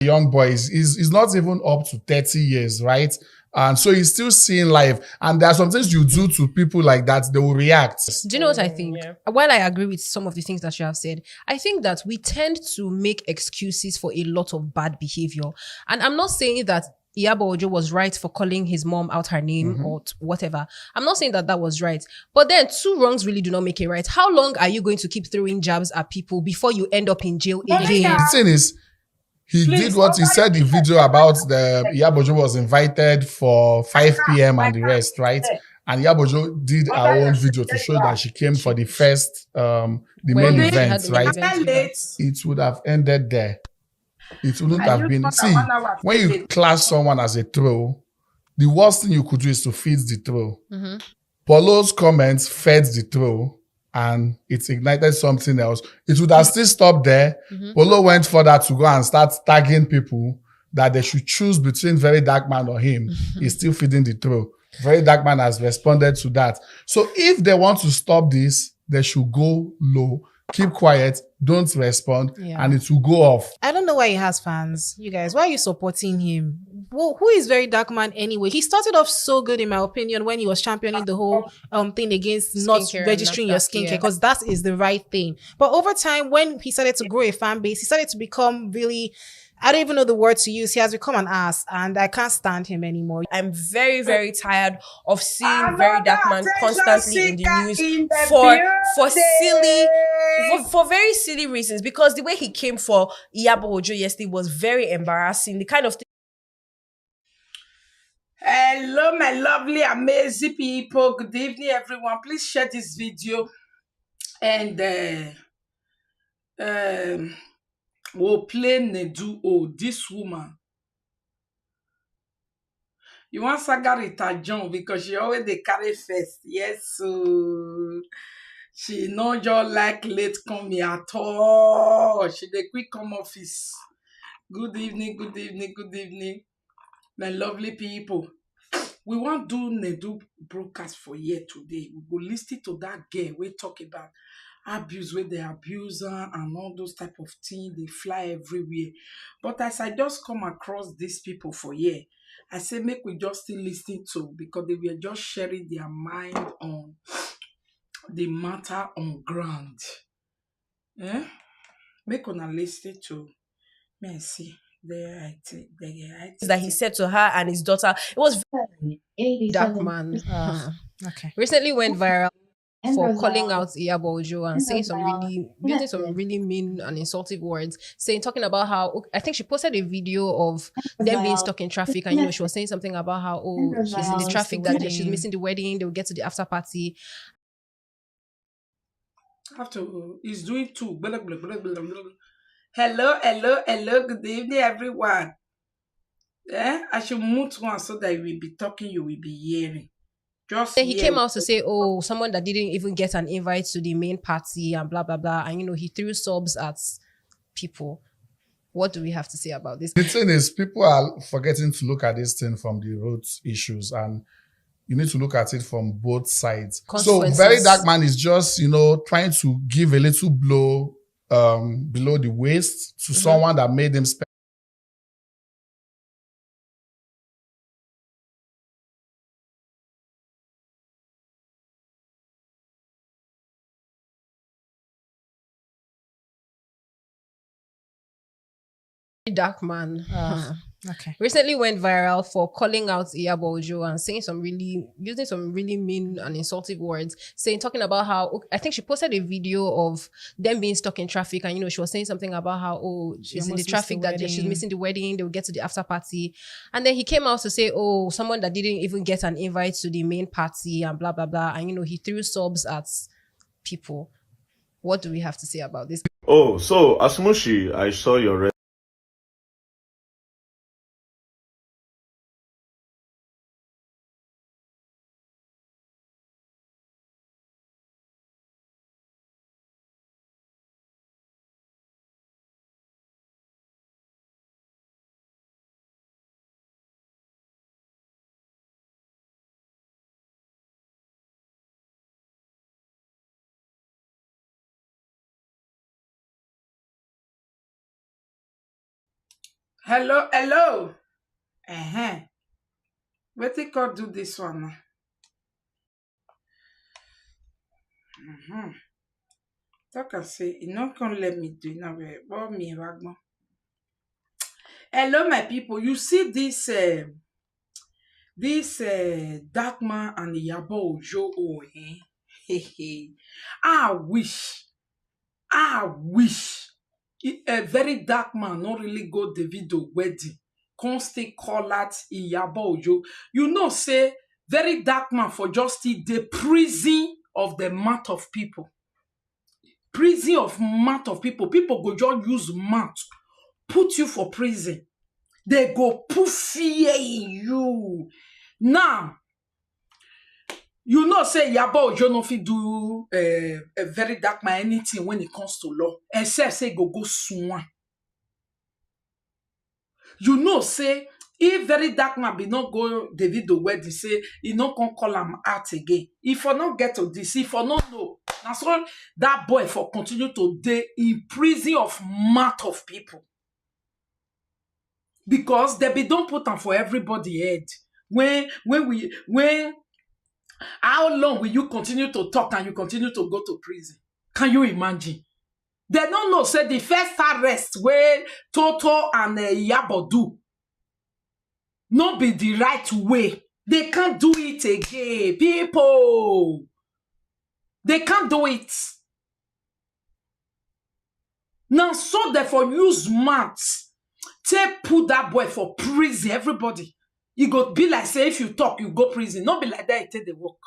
young boy is not even up to 30 years, right? And so he's still seeing life. And there are some things you do to people like that, they will react. Do you know what I think? Yeah. While I agree with some of the things that you have said, I think that we tend to make excuses for a lot of bad behavior. And I'm not saying that Iyabo Ojo was right for calling his mom out her name or whatever. I'm not saying that that was right. But then two wrongs really do not make it right. How long are you going to keep throwing jabs at people before you end up in jail again? The thing is, he did what he said in the video about the Iyabo Ojo was invited for 5 p.m. and the rest, right? And Iyabo Ojo did her own video to show that she came for the first, the main event, right? It would have ended there. It wouldn't have been. See, when you class someone as a troll, the worst thing you could do is to feed the troll. Polo's comments fed the troll and it ignited something else. It would have still stopped there. Polo went further to go and start tagging people that they should choose between Very Dark Man or him. He's still feeding the troll. Very Dark Man has responded to that. So if they want to stop this, they should go low. Keep quiet, don't respond, and it will go off. I don't know why he has fans. You guys, why are you supporting him? Well, who is Very Dark Man anyway? He started off so good, in my opinion, when he was championing the whole thing against not registering your skincare, because that is the right thing. But over time, when he started to grow a fan base, he started to become really, I don't even know the word to use. He has become an ass, and I can't stand him anymore. I'm very, very tired of seeing Very Dark Man constantly in the news for very silly reasons. Because the way he came for Iyabo Ojo yesterday was very embarrassing. The kind of thing. Hello, my lovely, amazing people. Good evening, everyone. Please share this video and we'll play Nedu. Oh, this woman. You want Sagarita John because she always they carry first. Yes, so she no just like late coming at all. She dey quick come office. Good evening, good evening, good evening, my lovely people. We want do Nedu broadcast for here today. We go listen to that girl. We talk about abuse, where they abuse her and all those type of things. They fly everywhere. But as I just come across these people for here, I say make we just still listen to, because they were just sharing their mind on the matter on ground. Make una listen to. May I see. That he said to her and his daughter. It was Dark Man. Okay. Recently went viral for calling out Iyabo Ojo and saying using some really mean and insultive words, talking about how, I think she posted a video of them being stuck in traffic, and she was saying something about how, she's in the traffic, that she's missing the wedding, they will get to the after party. He's doing too. Hello, good evening, everyone. I should mute one so that you will be talking, you will be hearing. He came out to say, someone that didn't even get an invite to the main party and blah, blah, blah. And, he threw subs at people. What do we have to say about this? The thing is, people are forgetting to look at this thing from the root issues, and you need to look at it from both sides. So Very Dark Man is just, trying to give a little blow below the waist to someone that made him spend. Dark Man. Okay. Recently went viral for calling out Iyabo Ojo and saying using some really mean and insultive words, talking about how, I think she posted a video of them being stuck in traffic, and she was saying something about how, she's in the traffic, that she's missing the wedding, they will get to the after party. And then he came out to say, someone that didn't even get an invite to the main party and blah, blah, blah. And he threw subs at people. What do we have to say about this? So Asumushi, I saw your Hello, hello. What they call do this one now? Talk and say, you not gonna let me do it now. What me, Ragma? Hello, my people. You see this dark man and Iyabo Ojo, I wish a very dark man not really go Davido wedding. Can't stay call out Iyabo Ojo. You know, say very dark man for just the prison of the mouth of people. Prison of mouth of people. People go just use mouth, put you for prison. They go put fear in you. Now, you know, say Iyabo Ojo no fit do a very dark man anything when it comes to law, except say go swan. You know, say if very dark man be not go Davido wedding, say he not can call him out again. If I not get to this, if I not know, that's all that boy for continue to dey in prison of mouth of people. Because they be don't put them for everybody head. When how long will you continue to talk and you continue to go to prison? Can you imagine? They don't know, say the first arrest where Toto and Iyabo do not be the right way. They can't do it again, people. They can't do it. Now, so therefore, use maths. Take put that boy for prison, everybody. You go be like, say, if you talk, you go prison. Not be like that, it take the work.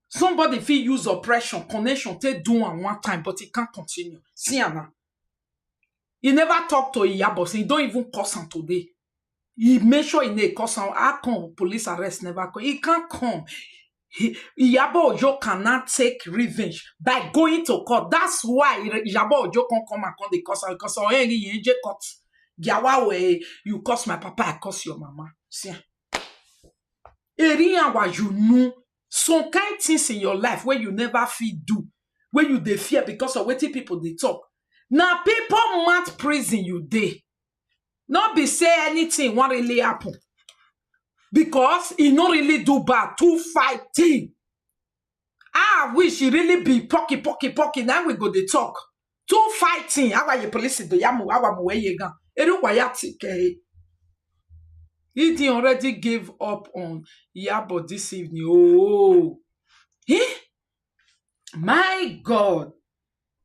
Somebody feel use oppression, connection, take do one time, but he can't continue. See, Anna. He never talk to Iyabo, so he don't even curse him today. He make sure he ne curse him. How come police arrest never come? He can't come. Iyabo Ojo cannot take revenge by going to court. That's why Iyabo Ojo can't come and the curse him. Because he court. Gawa way you curse my papa, I curse your mama. See. Area what you know. Some kind things in your life where you never feel do, where you dey fear because of what people they talk. Now people mad prison you dey. Not be say anything what really happen. Because he not really do bad. Two fighting. I wish he really be pocky. Now we go dey talk. Two fighting. How are you police do yamu? How am we ye gan? He did already gave up on Iyabo this evening. Oh, my God.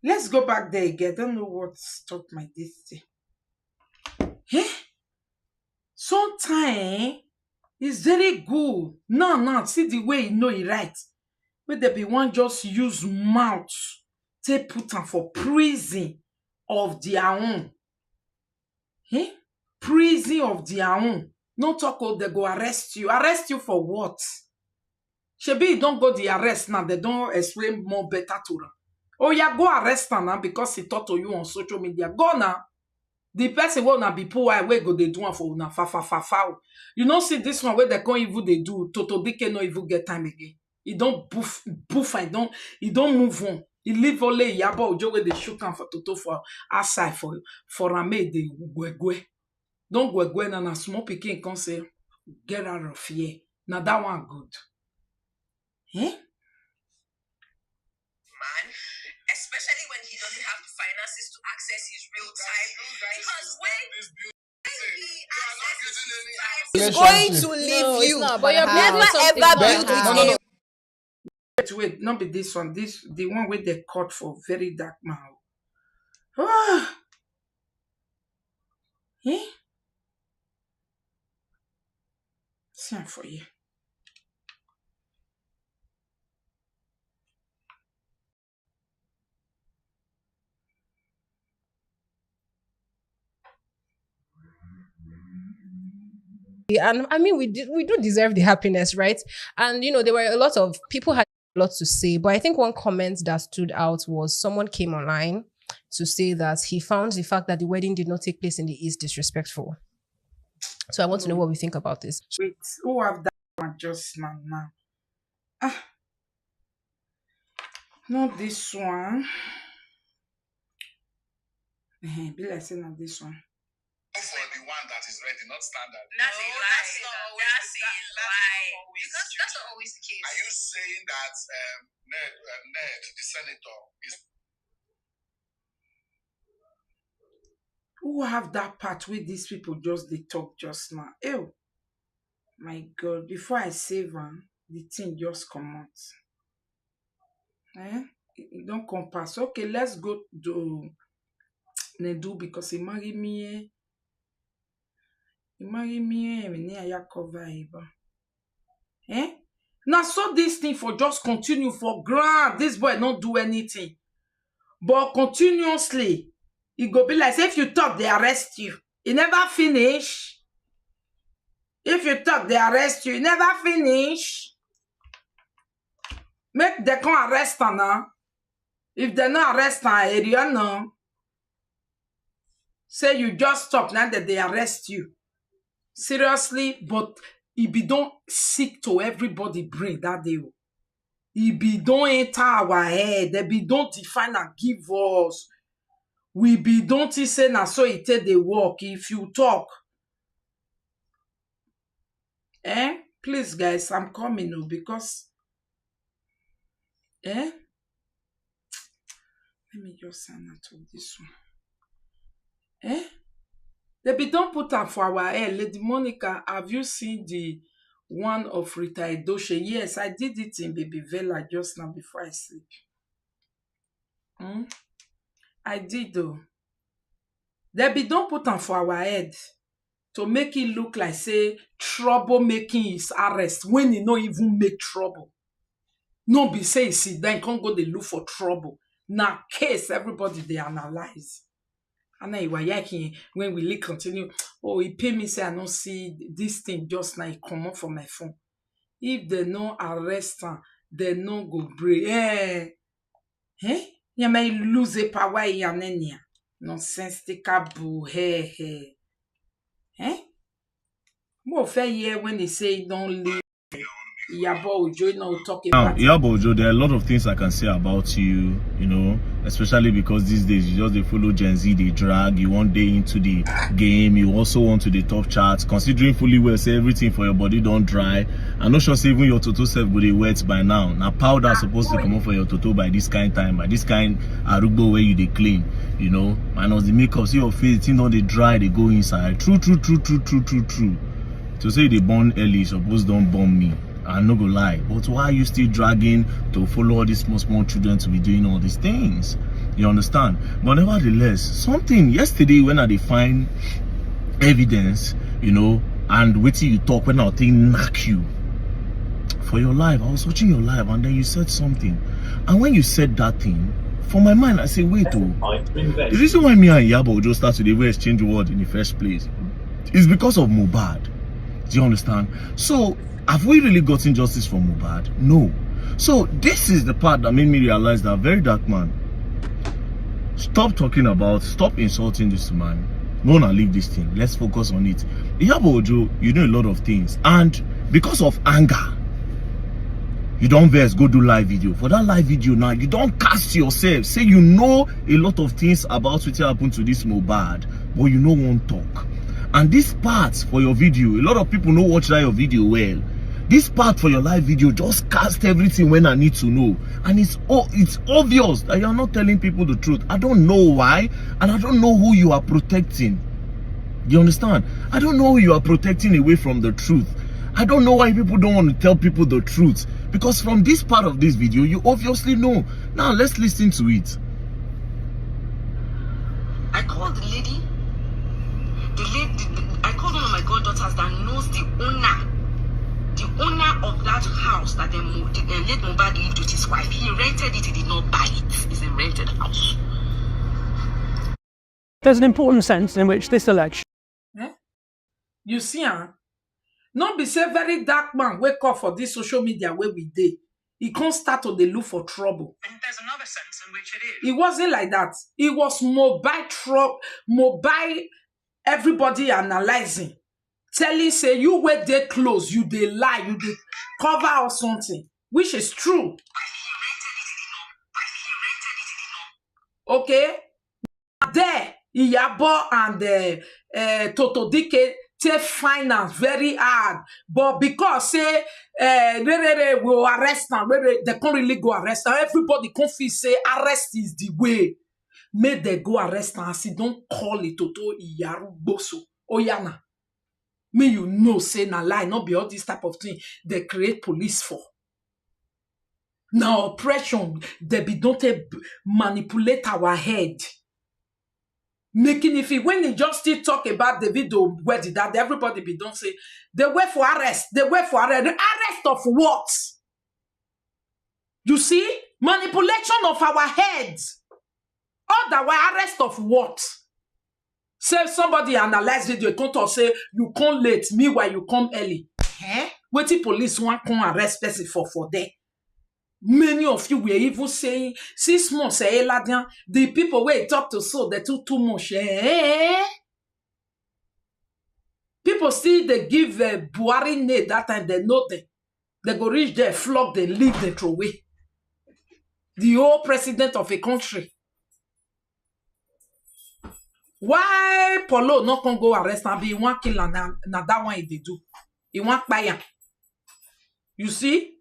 Let's go back there again. I don't know what stopped my this thing. Sometimes it's very good. No, see the way you know it right. But there be one just use mouth to put them for prison of their own. Prison of their own. No talk of they go arrest you. Arrest you for what? Shebi you don't go the arrest now. They don't explain more better to them. Oh yeah, go arrest her now because he talk to you on social media. Go now. The person will not be poor. Where go they do one for una fa. You know see this one where they can't even they do. Toto Dike no even get time again. He don't boof and he don't move on. He leave only Iyabo Ojo where they shoot him for Toto for outside for a maid they gwegwe. Don't go and a small pikin can say, get out of here. Now that one good. Man, especially when he doesn't have the finances to access his real time. Because when he accesses his time, he's going to leave you. But you're never ever build with him. Wait, not be this one. This the one where they cut for very dark man. See for you. And I mean, we do deserve the happiness, right? And you know, there were a lot of people had a lot to say, but I think one comment that stood out was someone came online to say that he found the fact that the wedding did not take place in the East disrespectful. So I want to know what we think about this. Wait, who have that one just now? Not this one. Be like saying not this one. one that is ready, not standard. That's a lie. That's a lie. Because that's not always the case. Are you saying that Ned, the senator, is... Who have that part where these people just they talk just now? Ew. My God, before I save one, the thing just come out. It don't compass. Okay, let's go to Nedu because he married me. He married me and me cover. Now so this thing for just continue for grand. This boy not do anything. But continuously, it go be like say if you talk, they arrest you. You never finish. If you talk, they arrest you. You never finish. Make they come arrest her now. If they not arrest her, area no. Say you just stop now that they arrest you. Seriously, but it be don't sick to everybody brain that day. It be don't enter our head. They be don't define and give us. We be don't say na so it take the work if you talk. Please guys, I'm coming now because let me just sign out of this one. They be don't put up for our hair. Lady Monica, have you seen the one of Rita Edoshe? Yes, I did it in Baby Vela just now before I sleep. I did though. They be don't put on for our head to make it look like say trouble making his arrest when he not even make trouble. No be say see then can't go they look for trouble. Now case everybody they analyze. And then when we continue, oh, he pay me say I don't see this thing just now it come up from my phone. If they no arrest her, they no go break. You may lose a power in nonsense take a boo hey. More fair year when they say don't leave. Yabo Ojo now talking now, about Yabo Ojo, there are a lot of things I can say about you, you know, especially because these days you just they follow Gen Z, they drag, you one day into the game, you also want to the top charts, considering fully well say everything for your body don't dry. I'm not sure say even your toto self will be wet by now. Now powder supposed to come up for your toto by this kind time, by this kind arugbo where you they clean, you know. Minus the makeup, see your face, thing on they dry, they go inside. True. To say they born early, suppose don't born me. I'm not gonna lie, but why are you still dragging to follow all these small children to be doing all these things? You understand? But nevertheless, something yesterday when I find evidence, you know, and waiting you talk when I think knock you for your life. I was watching your life and then you said something, and when you said that thing, for my mind I say, wait, the reason why me and Yabo just started to exchange word in the first place is because of Mohbad. Do you understand? So have we really gotten justice from Mohbad? No. So this is the part that made me realize that very dark man. Stop insulting this man. No one leave this thing. Let's focus on it. Yabo Ojo, you know a lot of things. And because of anger, you don't vex, go do live video. For that live video now, you don't cast yourself. Say you know a lot of things about what happened to this Mohbad, but you no one talk. And this part for your video, a lot of people know watch that your video well. This part for your live video just cast everything when I need to know. And it's obvious that you're not telling people the truth. I don't know why, and I don't know who you are protecting. You understand? I don't know who you are protecting away from the truth. I don't know why people don't want to tell people the truth. Because from this part of this video, you obviously know. Now let's listen to it. I called the lady. I called one of my goddaughters that knows the owner of that house that the late Mohbad lived with his wife. He rented it, he did not buy it. It's a rented house. There's an important sense in which this election... You see, not be say very dark man wake up for this social media where we did. He can't start to look for trouble. And there's another sense in which it is. It wasn't like that. It was mobile everybody analyzing. Telling say you were there close, you they lie, you they cover or something, which is true. Okay, there Iyabo and Toto Dike take finance very hard, but because say they will arrest them, they can't really go arrest them. Everybody confess say arrest is the way. May they go arrest them. See, don't call it Toto Iyaruboso. Oyana. Me you know say na lie, not be all this type of thing they create police for. Now oppression, they be don't manipulate our head. Making if it when they just still talk about the video where did that everybody be don't say they wait for arrest. They wait for arrest. The arrest of what? You see? Manipulation of our heads. Otherwise, arrest of what? Say somebody analyze video, can't talk say you come late, meanwhile you come early. What the police want come arrest person for there? Many of you were even saying 6 months, the people where talk to so they too much. People still they give Buhari name that time they know them. They go reach there, flog, they leave, they throw away. The old president of a country. Why Polo not can go arrest and be one kill and that one they do? He want buy. You see?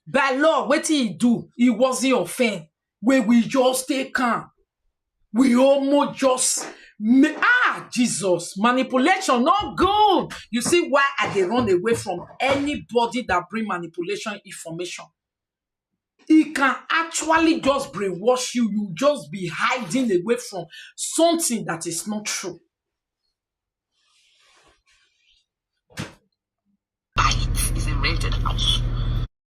By law, what he do? He wasn't offend. Where we just take calm. We almost just Jesus. Manipulation, not good. You see why I they run away from anybody that bring manipulation information. He can actually just brainwash you. You just be hiding away from something that is not true. It's a rented house.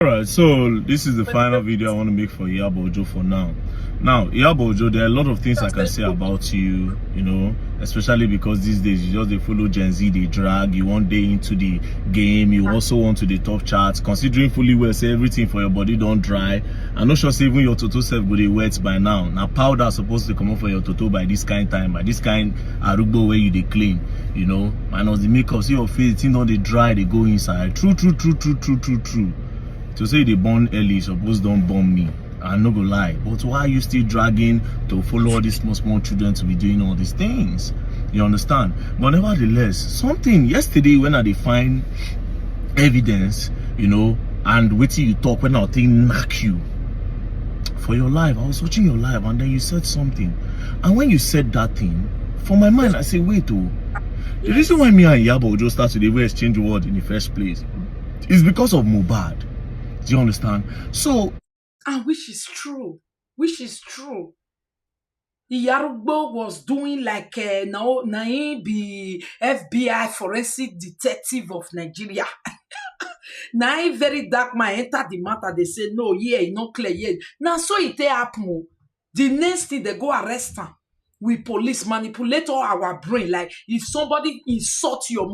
Alright, so this is the final video I want to make for Iyabo Ojo for now. Now, Iyabo Ojo, there are a lot of things I can say about you, you know, especially because these days you just they follow Gen Z, they drag, you one day into the game, you also want to the top charts, considering fully well, say everything for your body don't dry. I'm not sure say even your toto self go dey wet by now. Now powder supposed to come up for your toto by this kind time, by this kind arugbo where you they clean, you know, minus the makeup, see your face, thing don't they dry, they go inside. True. To say they born early, suppose don't born me. I'm not gonna lie. But why are you still dragging to follow all these small children to be doing all these things? You understand? But nevertheless, something yesterday when I find evidence, you know, and waiting you talk when I think knock you for your life. I was watching your life and then you said something. And when you said that thing, for my mind, I say, wait, the reason why me and Iyabo just started to exchange word in the first place is because of Mohbad. Do you understand? So, and which is true. Iyarugbo was doing like now he be FBI forensic detective of Nigeria. Now he very dark man enter the matter. They say no, yeah, not clear yet. Now so it happen. The next thing they go arrest him. We police manipulate all our brain. Like if somebody insult your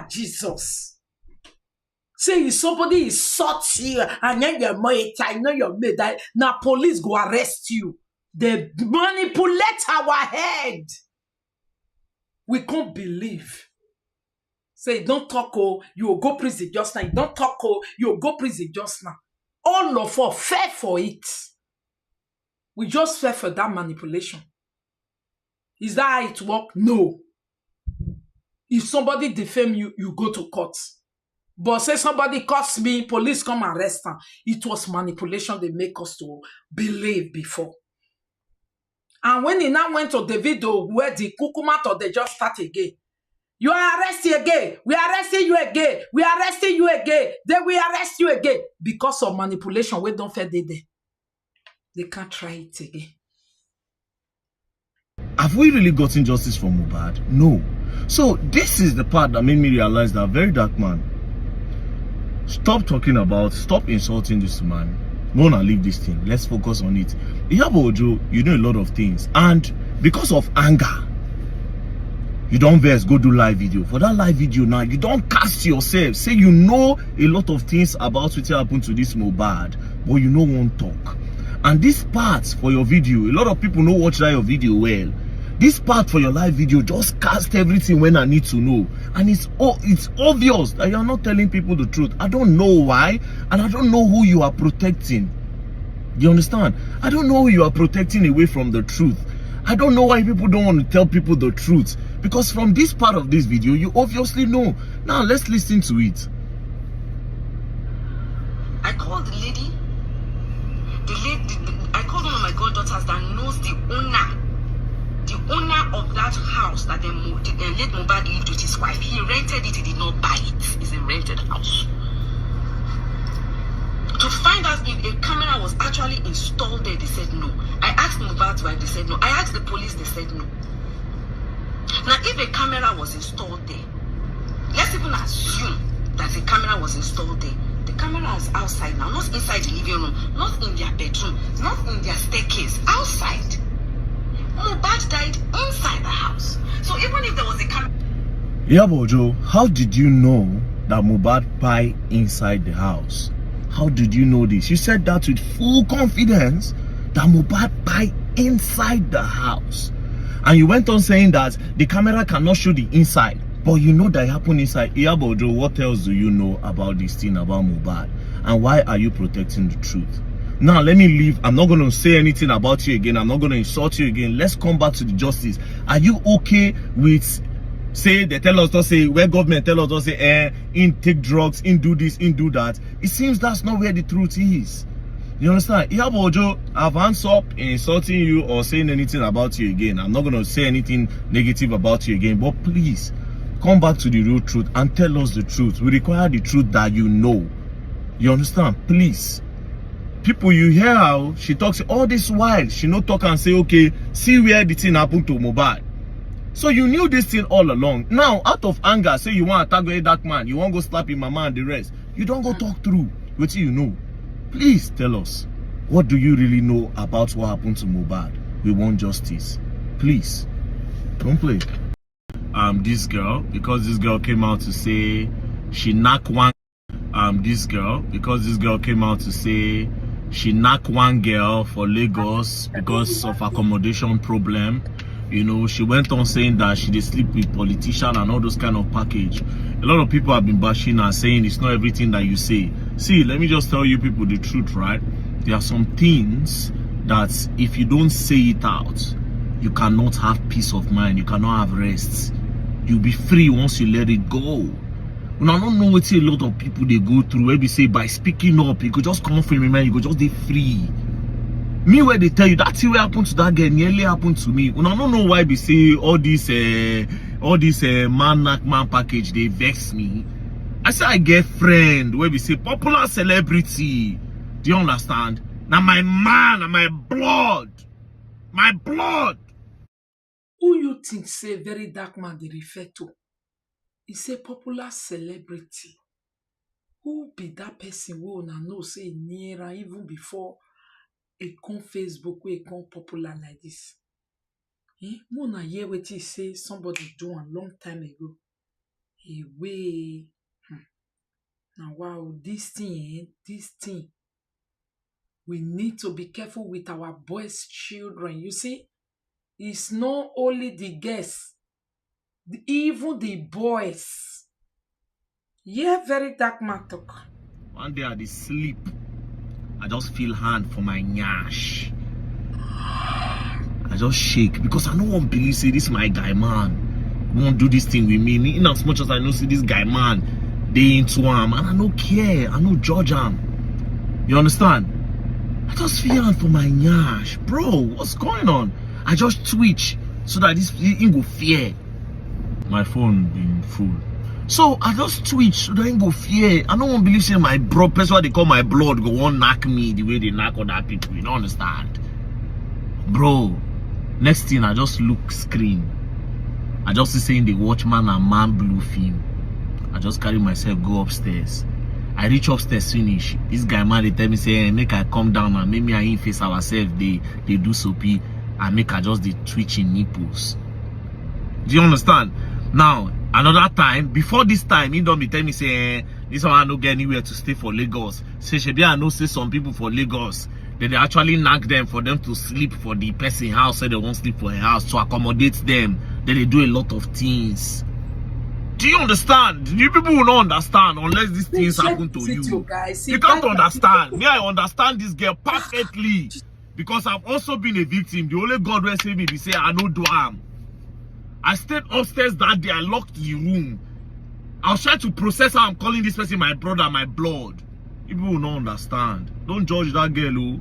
Jesus. Say if somebody insults you and then you're I know you're made that now police go arrest you. They manipulate our head. We can't believe. Say don't talk, oh, you'll go prison just now. Don't talk, oh, you'll go prison just now. All of us fell for it. We just fell for that manipulation. Is that how it works? No. If somebody defame you, you go to court. But say somebody cuts me, police come arrest them. It was manipulation they make us to believe before. And when he now went to the video where the kukumato, they just start again. You are arrested again. We arrested you again. We arrested you again. Then we arrest you again. Because of manipulation, we don't fair they can't try it again. Have we really gotten justice for Mohbad? No. So this is the part that made me realize that very dark man. Stop insulting this man. Go on and leave this thing. Let's focus on it. Iyabo Ojo, you know a lot of things. And because of anger, you don't vex, go do live video. For that live video now, you don't cast yourself. Say you know a lot of things about what happened to this Mohbad, but you know won't talk. And this part for your video, a lot of people know watch that your video well. This part for your live video, just cast everything when I need to know. And it's obvious that you're not telling people the truth. I don't know why, and I don't know who you are protecting. You understand? I don't know who you are protecting away from the truth. I don't know why people don't want to tell people the truth. Because from this part of this video, you obviously know. Now, let's listen to it. I called the lady. I called one of my goddaughters that knows the owner of that house that late Mohbad lived with his wife. He rented it, he did not buy it. It's a rented house. To find out if a camera was actually installed there, they said no. I asked Mohbad's wife, they said no. I asked the police, they said no. Now, if a camera was installed there, let's even assume that a camera was installed there. The camera is outside now, not inside the living room, not in their bedroom, not in their staircase, outside. Mohbad died inside the house. So even if there was a camera... Yabojo, how did you know that Mohbad died inside the house? How did you know this? You said that with full confidence that Mohbad died inside the house. And you went on saying that the camera cannot show the inside. But you know that it happened inside. Yabojo, what else do you know about this thing about Mohbad? And why are you protecting the truth? Now, let me leave. I'm not going to say anything about you again. I'm not going to insult you again. Let's come back to the justice. Are you okay with... Say they tell us to say where government tell us to say in take drugs, in do this, in do that. It seems that's not where the truth is. You understand? Yabojo, I've hands up in insulting you or saying anything about you again. I'm not gonna say anything negative about you again, but please come back to the real truth and tell us the truth. We require the truth that you know. You understand? Please. People, you hear how she talks all this while. She no talk and say, okay, see where the thing happened to Mohbad. So you knew this thing all along. Now, out of anger, say you want to attack that man, you want to go slap him, mama and the rest. You don't go talk through what you know. Please tell us, what do you really know about what happened to Mohbad? We want justice. Please, don't play. This girl, because this girl came out to say she knocked one. This girl, because this girl came out to say she knocked one girl for Lagos because of accommodation problem. You know, she went on saying that she did sleep with politicians and all those kind of package. A lot of people have been bashing and saying it's not everything that you say. See, let me just tell you people the truth, right? There are some things that if you don't say it out, you cannot have peace of mind. You cannot have rest. You'll be free once you let it go. When I don't know what a lot of people they go through, where they say by speaking up, you could just come from man, you could just be free. Me where they tell you that thing happened to that girl nearly happened to me. When I don't know why they say all this man package they vex me. I say I get friend where we say popular celebrity. Do you understand? Now my man and my blood. My blood. Who you think say very dark man they refer to? He say popular celebrity. Who be that person who una know say nearer even before it come Facebook where it come popular like this? Mona hear what he say somebody do a long time ago. Way. Now wow, this thing. We need to be careful with our boys' children. You see, it's not only the girls, even the boys. Yeah, very dark man talk. One day I did sleep. I just feel hand for my nyash. I just shake because I don't want to believe say this my guy man won't do this thing with me. In as much as I know see this guy man, they into him and I don't care. I don't judge him. You understand? I just feel hand for my nyash. Bro, what's going on? I just twitch so that this thing go fear. My phone being full. So I just twitch so that I go fear. I don't want to believe say my bro, person what they call my blood go on knock me the way they knock other people. You don't understand? Bro, next thing I just look screen. I just see saying the Watchman and Man Blue film. I just carry myself go upstairs. I reach upstairs finish. This guy man they tell me say hey, make I come down and make me and him face ourselves. They do soapy and make I just the twitching nipples. Do you understand? Now another time, before this time, he don't be tell me say this one I don't get anywhere to stay for Lagos. Say Shebi I know say some people for Lagos they actually knock them for them to sleep for the person house, so they won't sleep for her house to accommodate them. Then they do a lot of things. Do you understand? You people will not understand unless these things happen to you. You can't understand. Me, I understand this girl perfectly. Because I've also been a victim. The only God will save me, they say, I know do am. I stayed upstairs that day, I locked the room. I was trying to process how I'm calling this person my brother, my blood. People will not understand. Don't judge that girl, oh.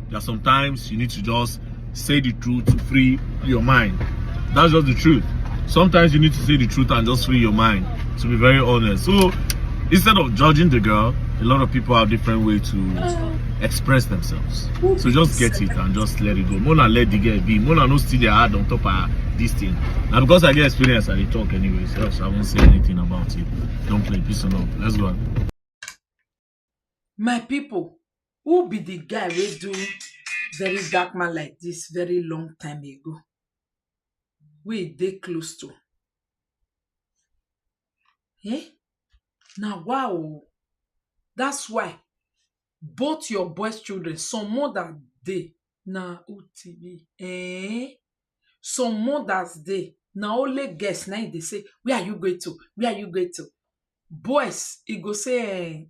There are sometimes you need to just say the truth to free your mind. That's just the truth. Sometimes you need to say the truth and just free your mind, to be very honest. So instead of judging the girl, a lot of people have different ways to express themselves. So just get it and just let it go. Mona let the girl be. Mona no still their hard on top of this thing. Now because I get experience and they talk anyways, else I won't say anything about it. Don't play peace and love. Let's go on. My people, who be the guy we do very dark man like this very long time ago? We dey close to. Eh? Now wow. That's why both your boys' children, some mother dey na UTV. Some mothers dey na only guess na they say, where are you going to? Where are you going to? Boys, he go say,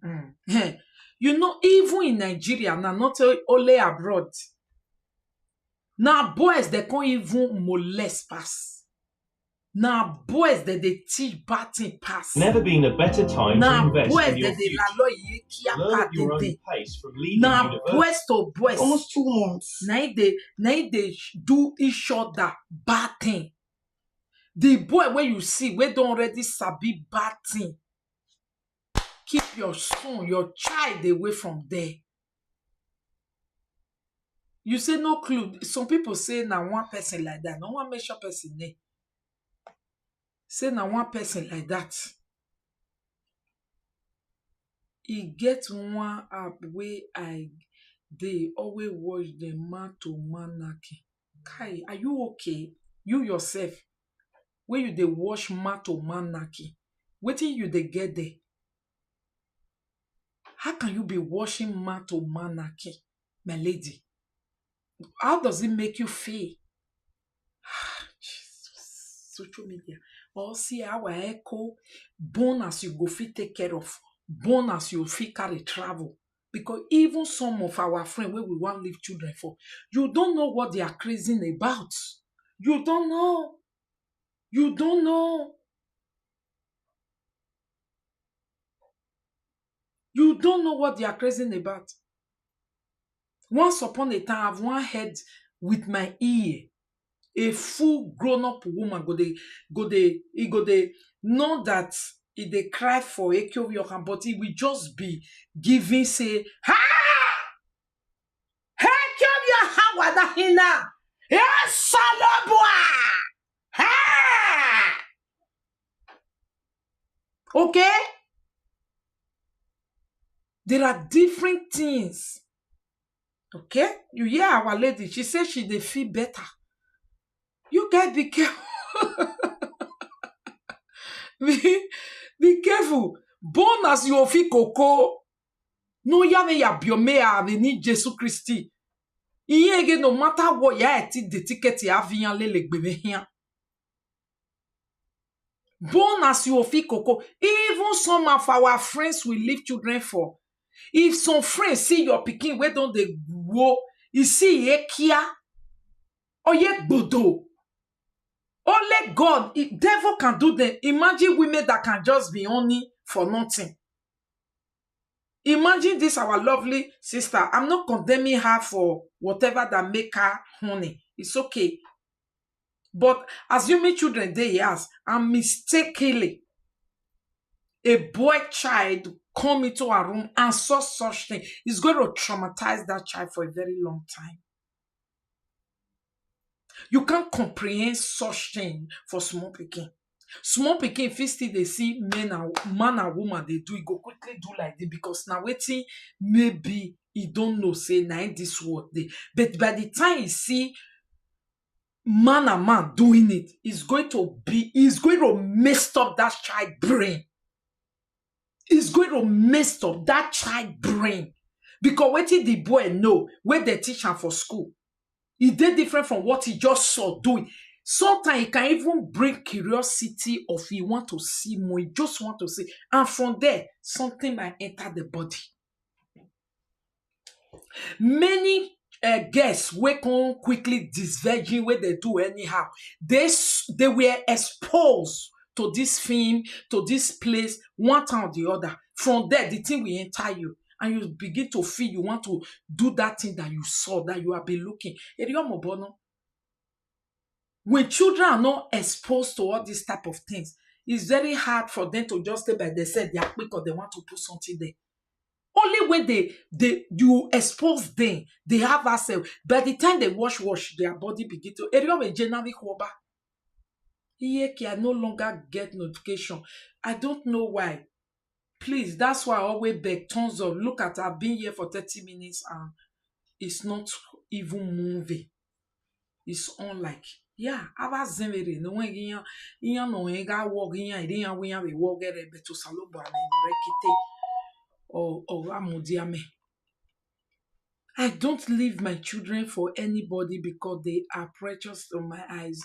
you know, even in Nigeria, now not only abroad. Now boys they can't even molest pass. Now boys that they teach bad thing pass. Never been a better time now to invest boys in your that they future. Learn at your own pace from leading now universities. boys to boys. Almost 2 months. Now they do each other bad thing. The boy where you see we don't already sabi bad thing. Keep your son, your child away from there. You say no clue. Some people say now one person like that. No one make sure person name. Say now one person like that. He get one app where they always watch the man to manaki. Kai, are you okay? You yourself, where you they watch man to manaki. Waiting you they get there. How can you be watching man to manaki, my lady? How does it make you feel? Jesus, social media. Or see our echo, born as you go fit take care of, born as you fit carry travel. Because even some of our friends where we want leave children for, you don't know what they are crazy about. You don't know. You don't know. You don't know what they are crazy about. Once upon a time, I've one head with my ear. A full grown-up woman go they know that if they cry for a Yokan, but it will just be giving say, ha! Hey, Kyokan wada hina! Yes, salabwa! Ha! Okay? There are different things. Okay? You hear our lady, she says she dey feel better. You guys be careful. be careful. Born as you feel coco. No yave ya biome aveni Jesu Christi. Iye no matter what ya eti the ticket ya avian lele gbeme. Born as you feel coco. Even some of our friends will leave children for. If some friends see your pikin, where don't they go? You see ye kia or ye bodo. Only God, devil can do them. Imagine women that can just be only for nothing. Imagine this, our lovely sister. I'm not condemning her for whatever that make her honey. It's okay. But assuming children they yes, and mistakenly a boy child come into a room and saw such thing, it's going to traumatize that child for a very long time. You can't comprehend such thing for small pikin. Small pikin, if still they see man and woman, they do it, go quickly do like this because now waiting, maybe he don't know, say, now in this word they. But by the time he see man and man doing it, it's going to mess up that child brain. It's going to mess up that child brain. Because what did the boy know where they teach him for school? It did different from what he just saw doing. Sometimes it can even bring curiosity of he want to see more. He just want to see. And from there, something might enter the body. Many guests we can quickly disvirgin where they do anyhow. They were exposed to this film, to this place, one time or the other. From there, the thing will enter you. And you begin to feel you want to do that thing that you saw, that you have been looking. When children are not exposed to all these type of things, it's very hard for them to just stay by themselves. They are quick or they want to put something there. Only when you expose them, they have access. By the time they wash, their body begin to. I no longer get notification. I don't know why. Please, that's why I always beg tons of. Look at, I've been here for 30 minutes and it's not even moving. It's on like, yeah, I was very no one no walk here, I didn't we walk at it to Saloba and or Amudiame. I don't leave my children for anybody because they are precious to my eyes.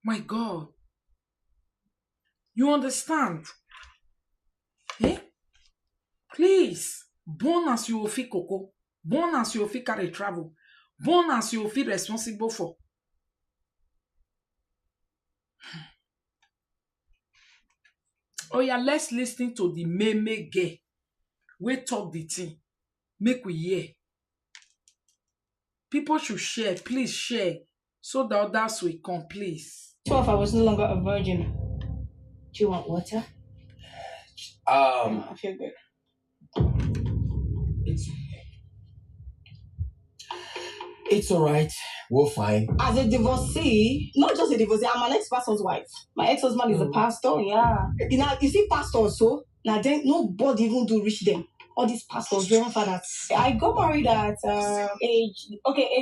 My God. You understand? Eh? Please, born as you feel cocoa, born as you feel carry travel, born as you feel responsible for. Oh yeah, let's listen to the meme gay. We talk the thing. Make we hear. People should share. Please share. So that others will come, please. So if I was no longer a virgin, do you want water? I feel good. It's all right. We're fine. As a divorcee, not just a divorcee, I'm an ex-pastor's wife. My ex-husband is a pastor, yeah. You see pastors, so now then nobody even do reach them. All these pastors, reverend fathers. I got married at a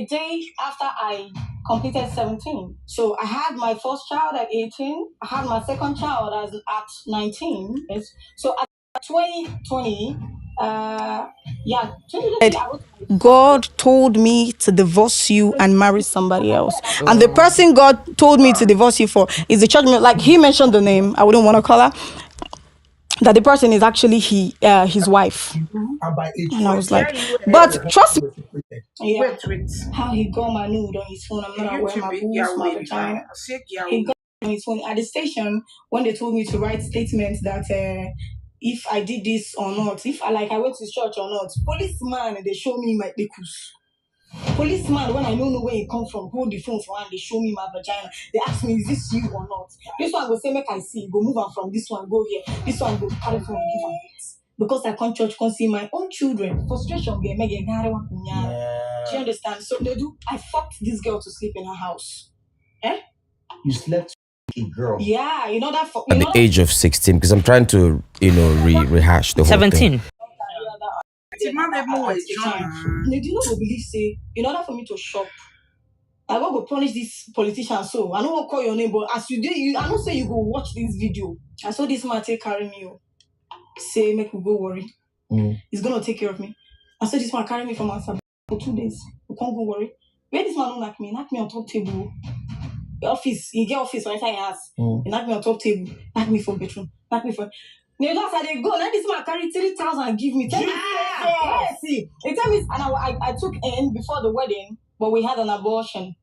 day after I completed 17. So I had my first child at 18. I had my second child at 19. Yes. So at 2020, God told me to divorce you and marry somebody else. And the person God told me to divorce you for is the church. Like he mentioned the name, I wouldn't want to call her. That the person is actually his wife. And I was like, but trust me. Yeah. Wait. How he got my nude on his phone. I'm not aware my boobs, my vagina. He got on his phone at the station when they told me to write statements that if I did this or not, if I went to church or not. Policeman, they show me my dickus. Policeman, when I don't know where he come from, hold the phone for and they show me my vagina. They ask me, is this you or not? This one go say, make I see. Go move on from this one, go here. This one go carry phone, give on. Because I can't church, can't see my own children. Frustration, do you understand? So they do. I fucked this girl to sleep in her house. You slept with a girl? Yeah, you know that. At the age of 16, because I'm trying to, rehash the whole 17. thing. They do not believe, say, in order for me to shop, I want to punish this politician. So I don't want to call your name, but as you do, I don't say you go watch this video. I saw this man carry me. Say, make me go worry. He's gonna take care of me. I saw this man carry me from outside for 2 days. You can't go worry. Where this man don't knock me on top table. The office, he get office when I house. He knock me on top table, knock me for bedroom, knock me for. You know, I they go. Now this man carry 3,000 and give me. Yes, see. They tell me, and I took in before the wedding, but we had an abortion.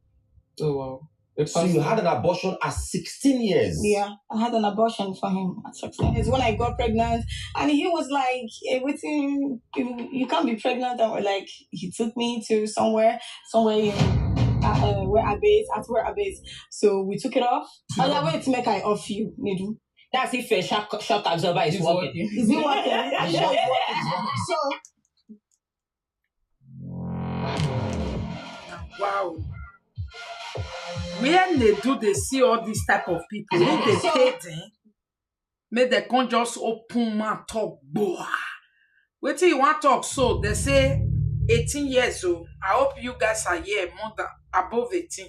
Oh wow. So you had an abortion at 16 years? Yeah, I had an abortion for him at 16 years when I got pregnant, and he was like, everything, you can't be pregnant. And we're like, he took me to somewhere in where I base. So we took it off. I was like, wait to make I off you, Nedu. That's if a shock absorber is working. Is it working? I'm sure it's working. So, wow. When they see all these type of people, when they pay them, may they can't just open mouth talk. Wait till you want to talk, so they say 18 years old. I hope you guys are here more than above 18.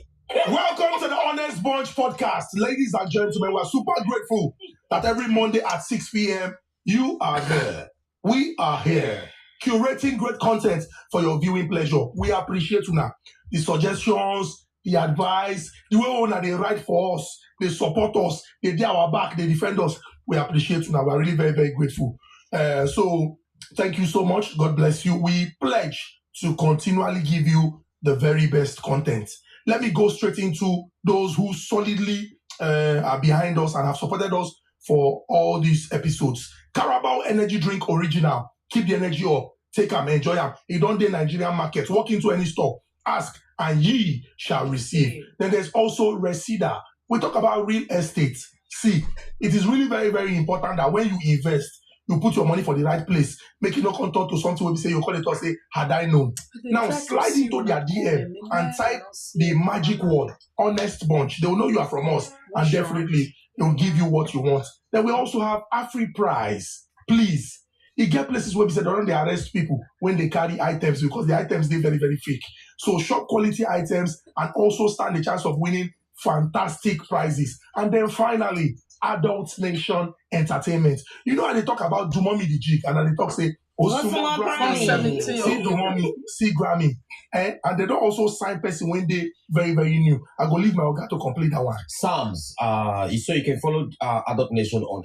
Welcome to the Honest Bunch podcast. Ladies and gentlemen, we're super grateful that every Monday at 6 p.m. you are here. We are here. Curating great content for your viewing pleasure. We appreciate you now. The suggestions, the advice, the way they write for us, they support us, they do our back, they defend us. We appreciate you now. We're really very, very grateful. So thank you so much. God bless you. We pledge to continually give you the very best content. Let me go straight into those who solidly are behind us and have supported us for all these episodes. Carabao Energy Drink Original. Keep the energy up. Take them, enjoy them. You don't do Nigerian market. Walk into any store. Ask and ye shall receive. Then there's also Reseda. We talk about real estate. See, it is really very, very important that when you invest, you put your money for the right place. Make it not contour to something where we say you call it or say, had I known. Now slide into their DM and type the magic word, honest bunch. They will know you are from us and definitely they will give you what you want. Then we also have Afri Prize. Please. You get places where we say they arrest people when they carry items because the items they're very, very fake. So shop quality items and also stand the chance of winning fantastic prizes. And then finally, Adult Nation Entertainment. You know how they talk about Dumomi the Jig and then they talk say, Osuma Grammy, see Dumomi, see Grammy. And they don't also sign person when they very, very new. I go leave my Oga to complete that one. Psalms. So you can follow Adult Nation on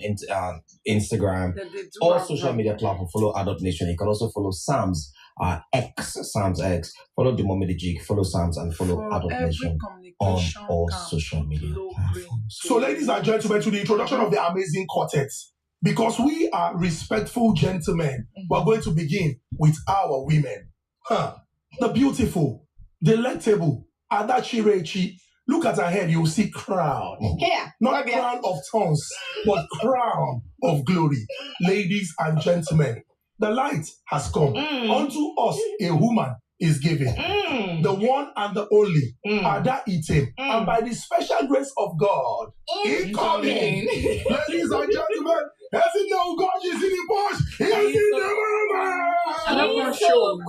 Instagram or social media platform. Follow Adult Nation. You can also follow Psalms Psalms X. Follow the Mommy the Jig. Follow Psalms and follow Adult Nation on all social media platforms. So, ladies and gentlemen, to the introduction of the amazing quartet. Because we are respectful gentlemen, we're going to begin with our women. The beautiful, delectable, Adachirechi. Look at her head, you'll see crown. Here. Not crown of thorns, but crown of glory. Ladies and gentlemen, the light has come. Unto us a woman is given. The one and the only, Ada Item. And by the special grace of God, incoming. Ladies and gentlemen, as you know, God is in the bush. He is in the mama. I'm not going to show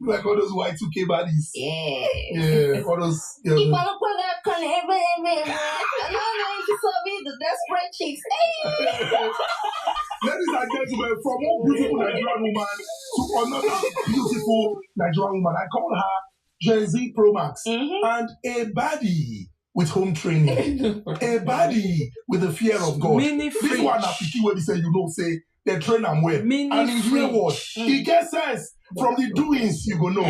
like all those Y2K bodies. Yeah, all those. Desperate chicks. Ladies and gentlemen, from one beautiful Nigerian woman to another beautiful Nigerian woman, I call her Gen Z Pro Max and a baddie with home training, a baddie with the fear of God. This one, where they say, say they train and well. And in real world, he gets sense. From the doings, you go know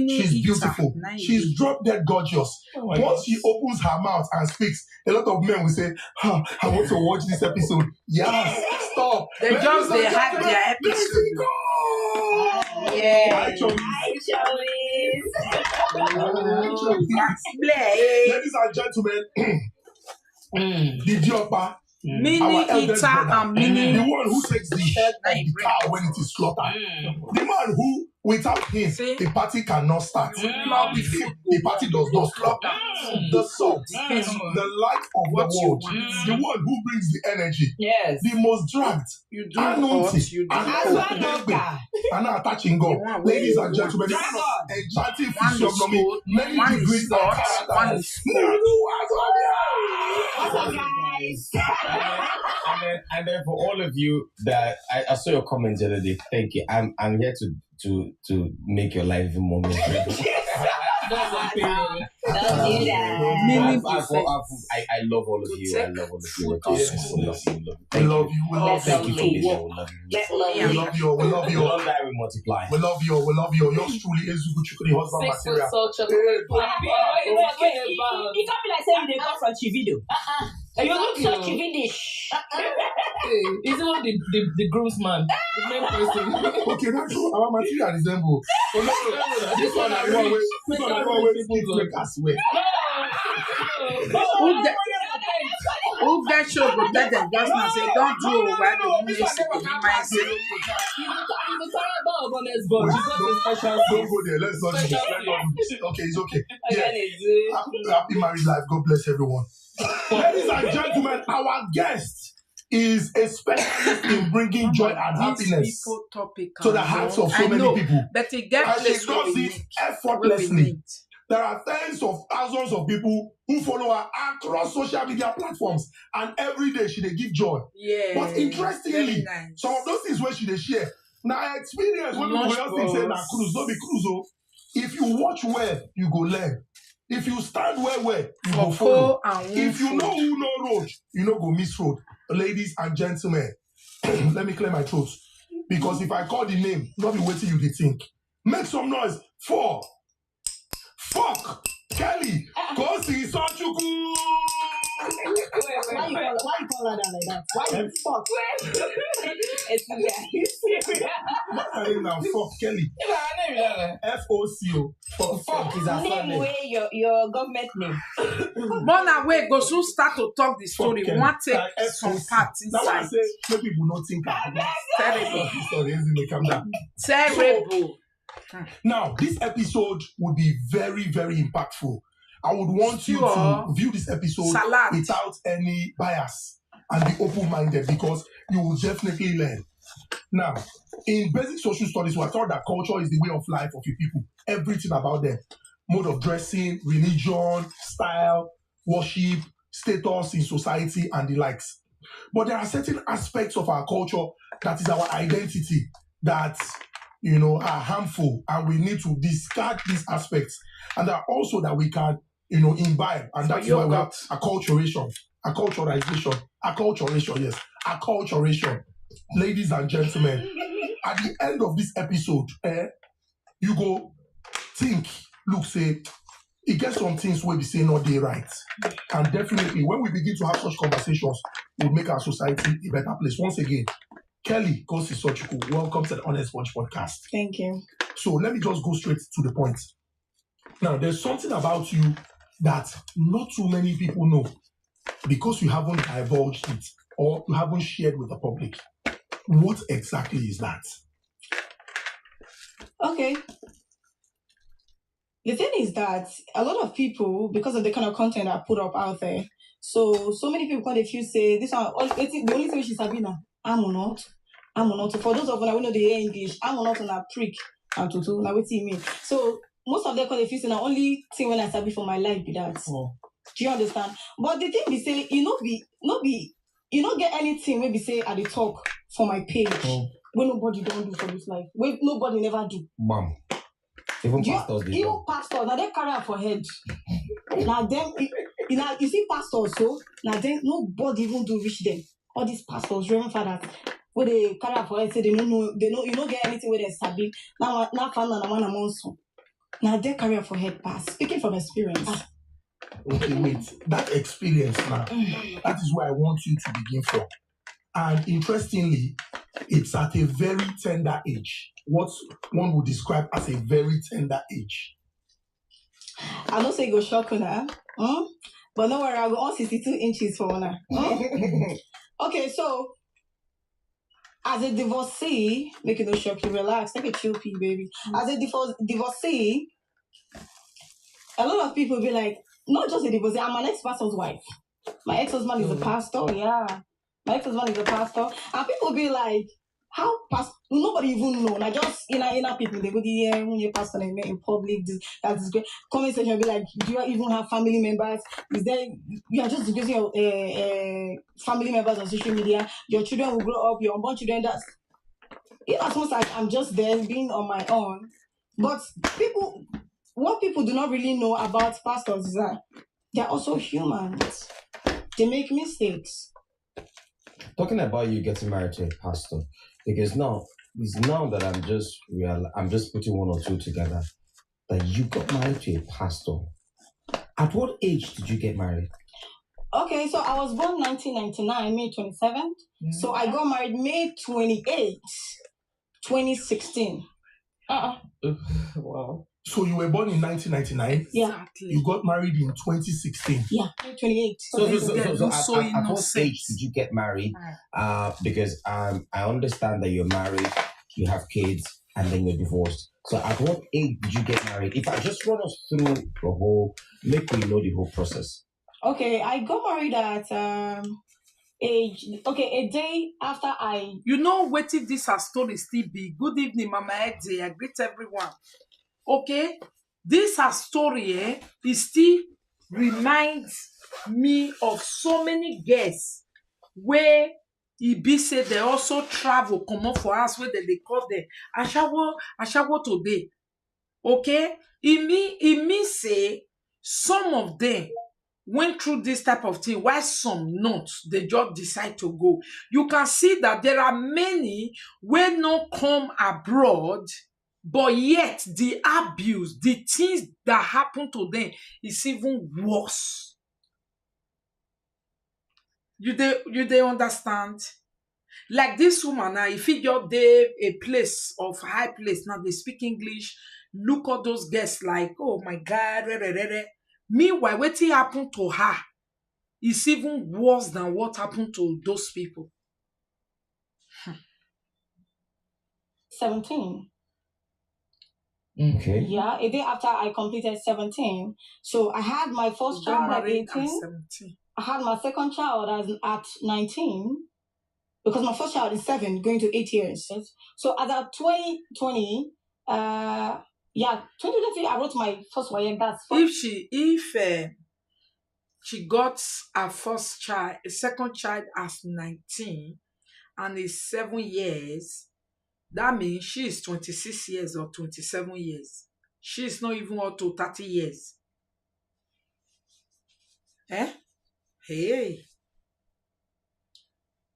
she's beautiful. She's drop dead gorgeous. Once she opens her mouth and speaks, a lot of men will say, I want to watch this episode. Yes, stop. They have their episode. Yeah. Ladies and gentlemen, the Diopa. Mini eater and mini. The one who takes the head of the cow when it is slaughtered. The man who, without him, the party cannot start. Now with him, the party does not stop. The salt, the light of the world, the one who brings the energy. Yes. The most dragged. You do hot, you do and attaching God. Ladies and gentlemen, the one of enchanting physiognomy, many degrees of character. And then for all of you that I saw your comments the other day, thank you. I'm here to make your life even more miserable. Don't do that. I love all of you. I love all of you. We love you. Thank you for being here. We love you. We love you. We love that we multiply. We love you. We love you. Yours truly is the husband material. You can't be like saying they come from Chivido. You look so Chividish. He's not the groomsman, the main person. Okay, that's our material resemble. This one I know where as well. Who get show protect them just now say don't do where the woman is my say. Don't go there. Let's not do this. Okay, it's okay. Yeah. Happy married life. God bless everyone. Ladies and gentlemen, our guest is a specialist in bringing joy and happiness to the hearts of so many people. But he gets and she does it effortlessly. There are tens of thousands of people who follow her across social media platforms, and every day she they give joy. Yeah. But interestingly, some of those things where she they share. Now I experience when people else think say na cruise, don't be cruise. Oh. If you watch well, you go learn. If you stand well, you go follow. If you know who know road, you know go miss road. Ladies and gentlemen, let me clear my throat. Because if I call the name, not be waiting you they think. Make some noise. 4. Fuck Kelly. Go see Sanchuku. Why you call her that like that? Why you fuck? Now fuck Kelly. FOCO. Fuck is a Name where your government name. Mona way go soon start to talk the story. Fuck Want take Kelly. some parts Now I inside. say no people don't think Terrible. Sorry, calm down. Terrible. Now, this episode would be very, very impactful. I would want you to view this episode without any bias and be open-minded because you will definitely learn. Now, in basic social studies, we are taught that culture is the way of life of a people. Everything about them. Mode of dressing, religion, style, worship, status in society, and the likes. But there are certain aspects of our culture that is our identity that are harmful, and we need to discard these aspects. And there are also that we can, imbibe, and that's why we have acculturation. Ladies and gentlemen, at the end of this episode, you go think, look, say, it gets some things where we say not day right. And definitely, when we begin to have such conversations, we'll make our society a better place. Once again, Kelly Kosi Sochuku, welcome to the Honest Bunch podcast. Thank you. So let me just go straight to the point. Now, there's something about you that not too many people know because you haven't divulged it or you haven't shared with the public. What exactly is that? Okay. The thing is that a lot of people, because of the kind of content I put up out there, so many people when they feel say this one, the only thing she's Sabina, I'm or not. So for those of you who know the English, I'm or not on a prick and tutu. Now what do you mean? So most of them call the feel say the only thing when I sabi for my life be that. Oh. Do you understand? But the thing be say, you don't get anything where we say at the talk for my page. Oh. Where nobody don't do for this life. Where nobody never do. Mom. Even pastors, now they carry out for head. Now them, you see pastors, so now then nobody even do reach them. All these pastors, Reverend Fathers, where they carry out for head, say they know, you don't get anything where they sabi. Now fan and one among so. Now they carry out for head pass. Speaking from experience. Okay, wait. That experience now, that is where I want you to begin from. And interestingly, it's at a very tender age. What one would describe as a very tender age. I don't say go shock now, but no worry, I'll go on 62 inches for now. Okay, so as a divorcee, make it no shock you, relax, take a chill pill, baby. As a divorcee, a lot of people be like, not just a divorcee, I'm an ex-pastor's wife. My ex-husband is a pastor, yeah. My ex-husband is a pastor. And people be like, how pastor? Nobody even know. Like just inner people, they go there when you pastor and in public. That is great. Comment section be like, do you even have family members? Is there? You are just using your family members on social media. Your children will grow up. Your unborn children. That's as much like I'm just there being on my own. But what people do not really know about pastors is that they're also humans. They make mistakes. Talking about you getting married to a pastor, because it's now that I'm just putting one or two together, that you got married to a pastor. At what age did you get married? Okay, so I was born 1999, May 27th. Mm-hmm. So I got married May 28th, 2016. Wow. So you were born in 1999? Yeah. Exactly. You got married in 2016? Yeah, 28. So at what age did you get married? Because I understand that you're married, you have kids, and then you're divorced. So at what age did you get married? If I just run us through make we know the whole process. Okay, I got married at a day after I... You know what if this story still be? Good evening, Mama Eddie. I greet everyone. Okay, this story it still reminds me of so many guests where it be said they also travel come up for us where they call them Ashawo today. Okay, it mean say some of them went through this type of thing, why some not, they just decide to go. You can see that there are many who not come abroad, but yet the abuse, the things that happen to them is even worse. You they understand? Like this woman now, if you just dey a place of high place, now they speak English, look at those guests like, oh my God, re, re, re, re. Meanwhile, what happened to her is even worse than what happened to those people. 17. Okay. Yeah, a day after I completed 17. So I had my first child at 18. I had my second child at 19. Because my first child is 7, going to 8 years. So as of 2020, 2020, I wrote my first YM. That's If she got her first child, a second child as 19, and is 7 years, that means she is 26 years or 27 years. She is not even up to 30 years. Hey.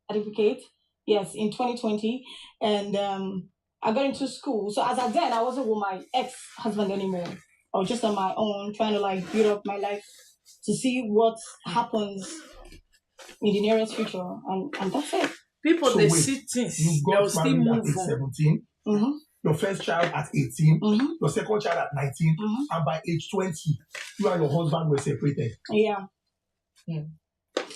Certificate, yes, in 2020, and I got into school. So as at then, I wasn't with my ex-husband anymore. I was just on my own, trying to like build up my life to see what happens in the nearest future, and that's it. People so they see things. You got married at age 17. Mm-hmm. Your first child at 18. Mm-hmm. Your second child at 19. Mm-hmm. And by age 20, you and your husband were separated. Yeah.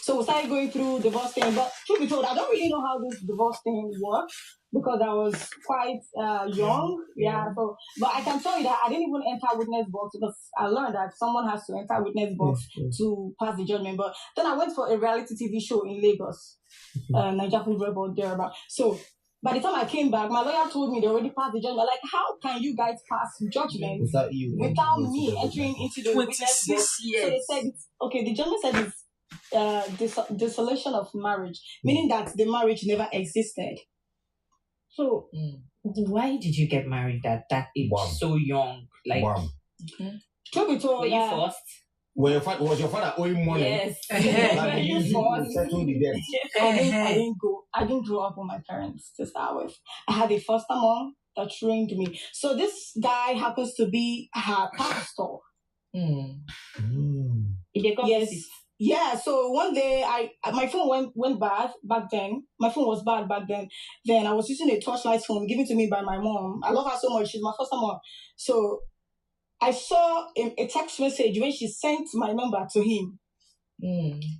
So we started going through divorce thing, but truth be told, I don't really know how this divorce thing works because I was quite young. Yeah. So, but I can tell you that I didn't even enter witness box because I learned that someone has to enter witness box to pass the judgment. But then I went for a reality TV show in Lagos, Nigeria Food Rebel thereabout. So by the time I came back, my lawyer told me they already passed the judgment. Like, how can you guys pass judgment without me entering into the witness box? Years. So they said, okay, the judgment said it's dissolution of marriage, meaning that the marriage never existed. So, why did you get married at that age, so young? Like, Truth be told, were you forced? Was your father owing money? Yes. Like you settle the debt. I didn't grow up with my parents to start with. I had a foster mom that trained me. So this guy happens to be her pastor. Yes. Yeah, so one day my phone went bad back then. My phone was bad back then. Then I was using a torchlight phone given to me by my mom. I love her so much. She's my foster mom. So I saw a text message when she sent my number to him.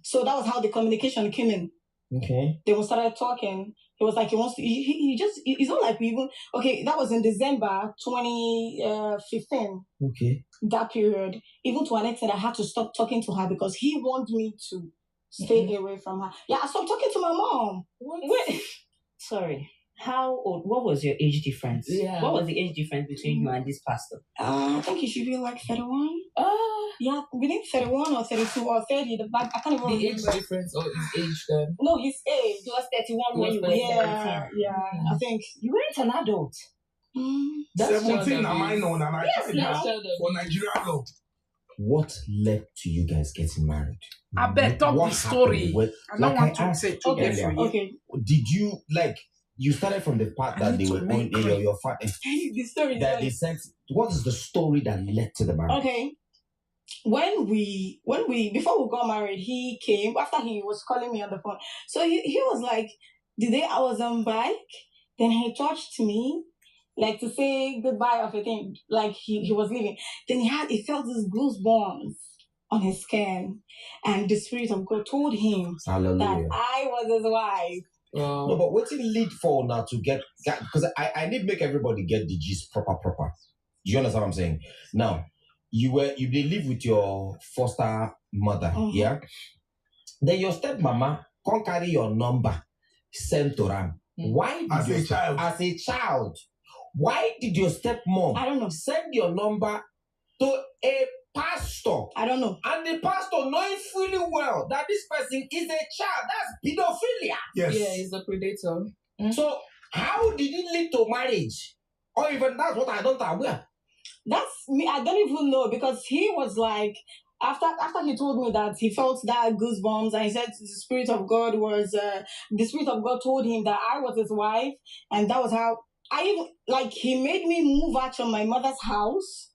So that was how the communication came in. Okay. Then we started talking. He was like, he wants to, it's not like we even, okay, that was in December 2015. Okay. That period, even to an extent, I had to stop talking to her because he wanted me to stay away from her. Yeah, I stopped talking to my mom. Wait. Sorry. How old? What was your age difference? Yeah. What was the age difference between you and this pastor? I think he should be like 31. Yeah, within 31 or 32 or 30. I can't even remember. The age difference or his age then? No, his age. He was 31 when you were 17. Yeah, I think. You weren't an adult. That's 17 am I known and I tried now. for Nigerian law. What led to you guys getting married? I bet talk the story. I don't want to say too much for you. Okay. Did you you started from the part that they were on your father? The story that they sent. What is the story that led to the marriage? Okay. When we before we got married, he came after he was calling me on the phone. So he was like, the day I was on bike, then he touched me, like to say goodbye of a thing, like he was leaving. Then he felt these goosebumps on his skin, and the Spirit of God told him that I was his wife. No, but what's it lead for now to get because I need to make everybody get the gist proper. Do you understand what I'm saying? Now, you live with your foster mother, yeah? Then your stepmama can't carry your number, send to them. Why did as a child, why did your stepmom I don't know send your number to a pastor? I don't know. And the pastor knowing fully well that this person is a child. That's pedophilia. Yes. Yeah, he's a predator. So how did it lead to marriage? Or even that's what I don't aware. That's me. I don't even know because he was like, after he told me that he felt that goosebumps, and he said the Spirit of God told him that I was his wife, and that was how he made me move out from my mother's house,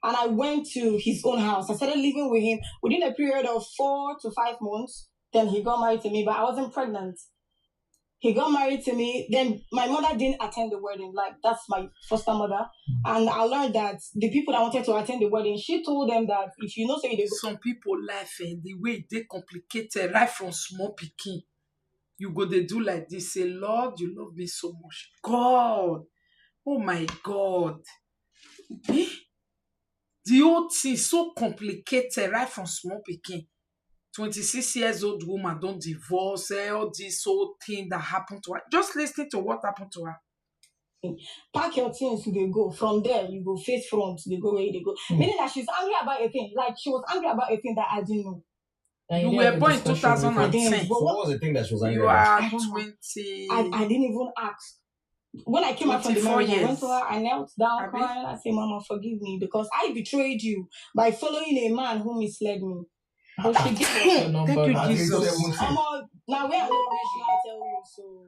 and I went to his own house. I started living with him within a period of 4 to 5 months. Then he got married to me, but I wasn't pregnant. He got married to me. Then my mother didn't attend the wedding. That's my foster mother. And I learned that the people that wanted to attend the wedding, she told them that if you know, say they go. Some people life and the way they complicated right from small pikin. You go they do like this. Say, Lord, you love me so much. God, oh my God. The whole thing is so complicated right from small pikin. 26 years old woman don't divorce, all this whole thing that happened to her. Just listen to what happened to her. Pack your things, they go. From there, you go face front, they go where they go. Meaning that she's angry about a thing. Like she was angry about a thing that I didn't know. You were born in 2010. So what was the thing that she was angry You about? are 20. I didn't even ask. When I came out from the marriage, I went to her, I knelt down crying. I said, Mama, forgive me because I betrayed you by following a man who misled me. But she did. Thank you, Jesus. Now we are no rich, I tell you. So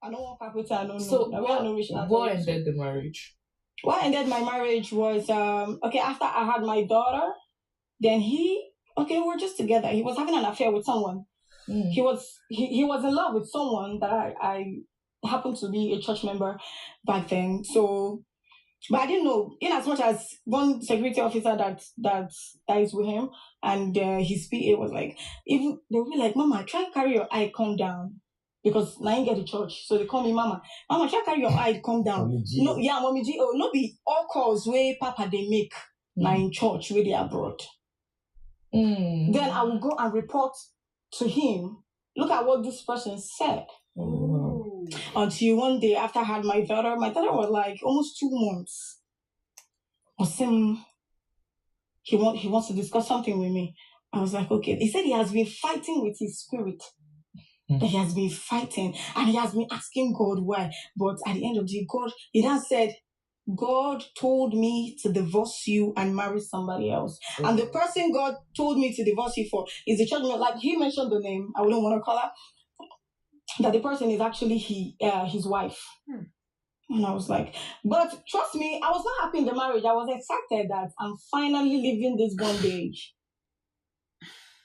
I don't want capital. I don't know. So now we are no rich. What ended the marriage? What ended my marriage was after I had my daughter, then we're just together. He was having an affair with someone. He was in love with someone that I happened to be a church member back then. So, but I didn't know. In as much as one security officer that is with him and his PA was like, even they will be like, Mama, try and carry your eye, calm down. Because now you get the church, so they call me Mama. Mama, try and carry your eye, calm down. No, yeah, Mommy G. Oh, no, be all calls where Papa they make now in church where they are abroad. Then I will go and report to him. Look at what this person said. Until one day after I had my daughter was like almost 2 months. He wants to discuss something with me. I was like, okay. He said he has been fighting with his spirit. That he has been fighting and he has been asking God why. But at the end of the day, he then said, God told me to divorce you and marry somebody else. And the person God told me to divorce you for is the church. Like he mentioned the name, I wouldn't want to call her. That the person is actually his wife. And I was like, but trust me, I was not happy in the marriage. I was excited that I'm finally leaving this bondage.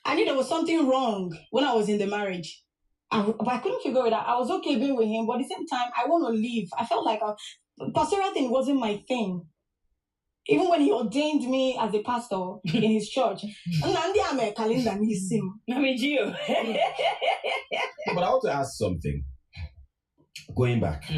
I knew there was something wrong when I was in the marriage. But I couldn't figure it out. I was okay being with him, but at the same time, I want to leave. I felt like pastoral thing wasn't my thing. Even when he ordained me as a pastor in his church, But I want to ask something. Going back,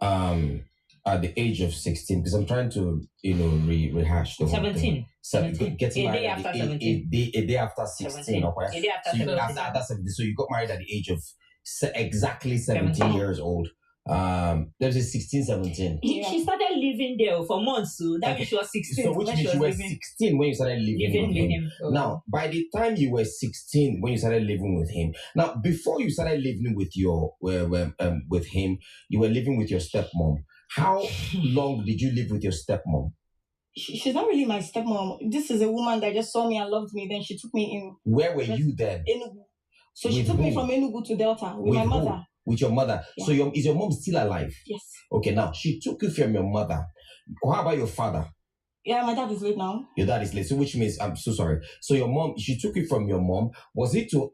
at the age of 16, because I'm trying to, rehash the 17. 17. Getting A day married after 17. A day after 16. Okay? A day after So 17. after 17. So you got married at the age of exactly 17 years old. There's a 16, 17. She started living there for months, so that means she was 16. So which means you were 16 when you started living with him. Now, by the time you were 16 when you started living with him, now before you started living with with him, you were living with your stepmom. How long did you live with your stepmom? She's not really my stepmom. This is a woman that just saw me and loved me. Then she took me in. Where were you then? Enugu. So she took me from Enugu to Delta with my mother. With your mother. Yeah. So is your mom still alive? Yes. Okay, now she took you from your mother. How about your father? Yeah, my dad is late now. Your dad is late. So which means, I'm so sorry. So your mom, she took you from your mom. Was it to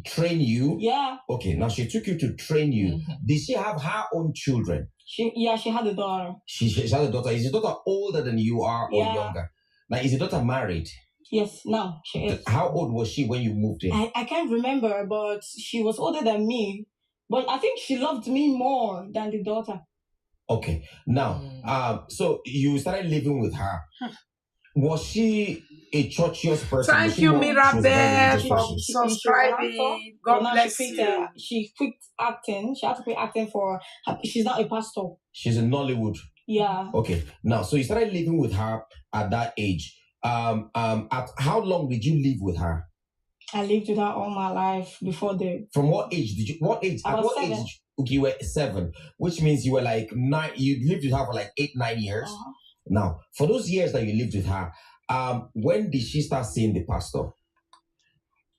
train you? Yeah. Okay, now she took you to train you. Mm-hmm. Did she have her own children? She had a daughter. She had a daughter. Is your daughter older than you are or younger? Now, is your daughter married? Yes, no, she is. How old was she when you moved in? I can't remember, but she was older than me. But I think she loved me more than the daughter. Okay. Now, so you started living with her. Was she a churchious person? Thank you, Mirabelle, for subscribing. God bless you. She quit acting. She had to quit acting for she's not a pastor. She's in Nollywood. Yeah. Okay. Now, so you started living with her at that age. At how long did you live with her? I lived with her all my life before the. From what age did you? What age? I was 7. Okay, you were 7, which means you were like 9. You lived with her for like 8, 9 years. Uh-huh. Now, for those years that you lived with her, When did she start seeing the pastor?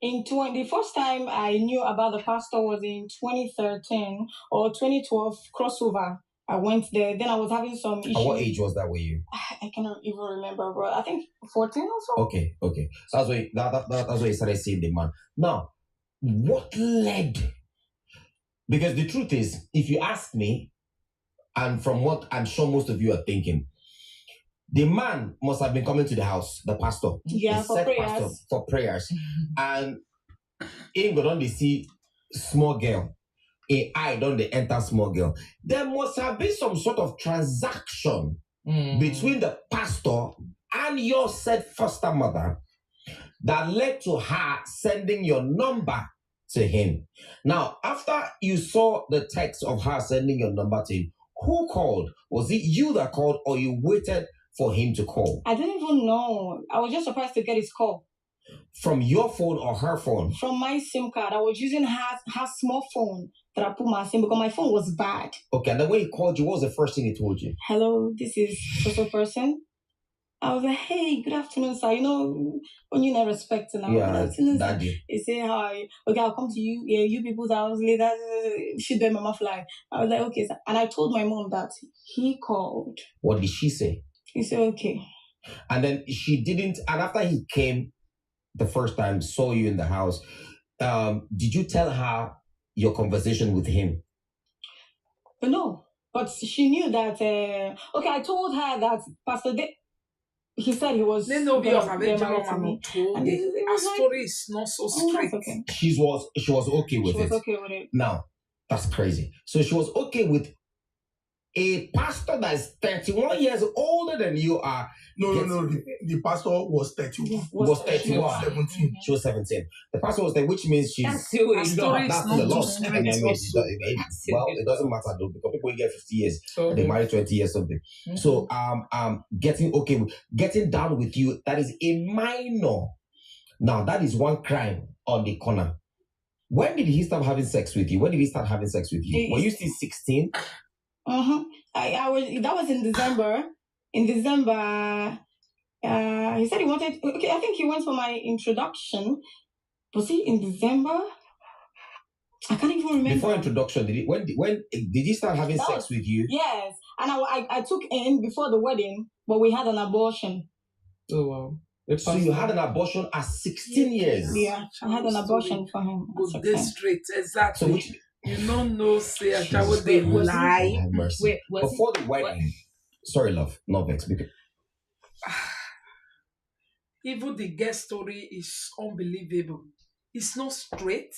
The first time I knew about the pastor was in 2013 or 2012 crossover. I went there. Then I was having some issues. At what age was that? Were you? I cannot even remember, bro. I think 14 or so. Okay. So that's why that's why you started seeing the man. Now, what led? Because the truth is, if you ask me, and from what I'm sure most of you are thinking, the man must have been coming to the house, the pastor. Yeah, for prayers. Pastor, for prayers. And in go on they see small girl. I don't they enter small girl. There must have been some sort of transaction between the pastor and your said foster mother that led to her sending your number to him. Now, after you saw the text of her sending your number to him, who called? Was it you that called, or you waited for him to call? I didn't even know. I was just surprised to get his call. From your phone or her phone? From my SIM card. I was using her small phone that I put my SIM because my phone was bad. Okay, and then when he called you, what was the first thing he told you? Hello, this is so person. I was like, hey, good afternoon, sir. You know, when you never respect now. Yeah, good afternoon, daddy. He say hi. Okay, I'll come to you. Yeah, you people's house later. Should be mama fly. I was like, okay, sir. And I told my mom that he called. What did she say? He said, okay. And then she didn't, and after he came the first time, saw you in the house, did you tell her your conversation with him? No, but she knew that, okay, I told her that Pastor he said he was. Then no be of a Our story is not so straight. Okay. She was okay with it. She was okay with it. Now, that's crazy. So she was okay with a pastor that is 31 years older than you are. No. The pastor was 31. Was 31. She was 17. She was 17. The pastor was there, which means she's... That's still a lot. That's Not a lot. too straight. Well, it doesn't matter though, because people get 50 years, they marry 20 years something. So, getting down with you, that is a minor. Now, that is one crime on the corner. When did he start having sex with you? When did he start having sex with you? Were you still 16? That was in December. In December, he said he wanted. Okay, I think he went for my introduction. Was he in December? I can't even remember. Before introduction, when did he start having sex with you? Yes, and I took in before the wedding, but we had an abortion. Oh wow! So you had an abortion at 16 years? Yeah, I had an abortion for him. Good day straight, exactly. So you don't know, say I shall they lie. Before the wedding. Sorry, love, not vex. Even the guest story is unbelievable. It's not straight.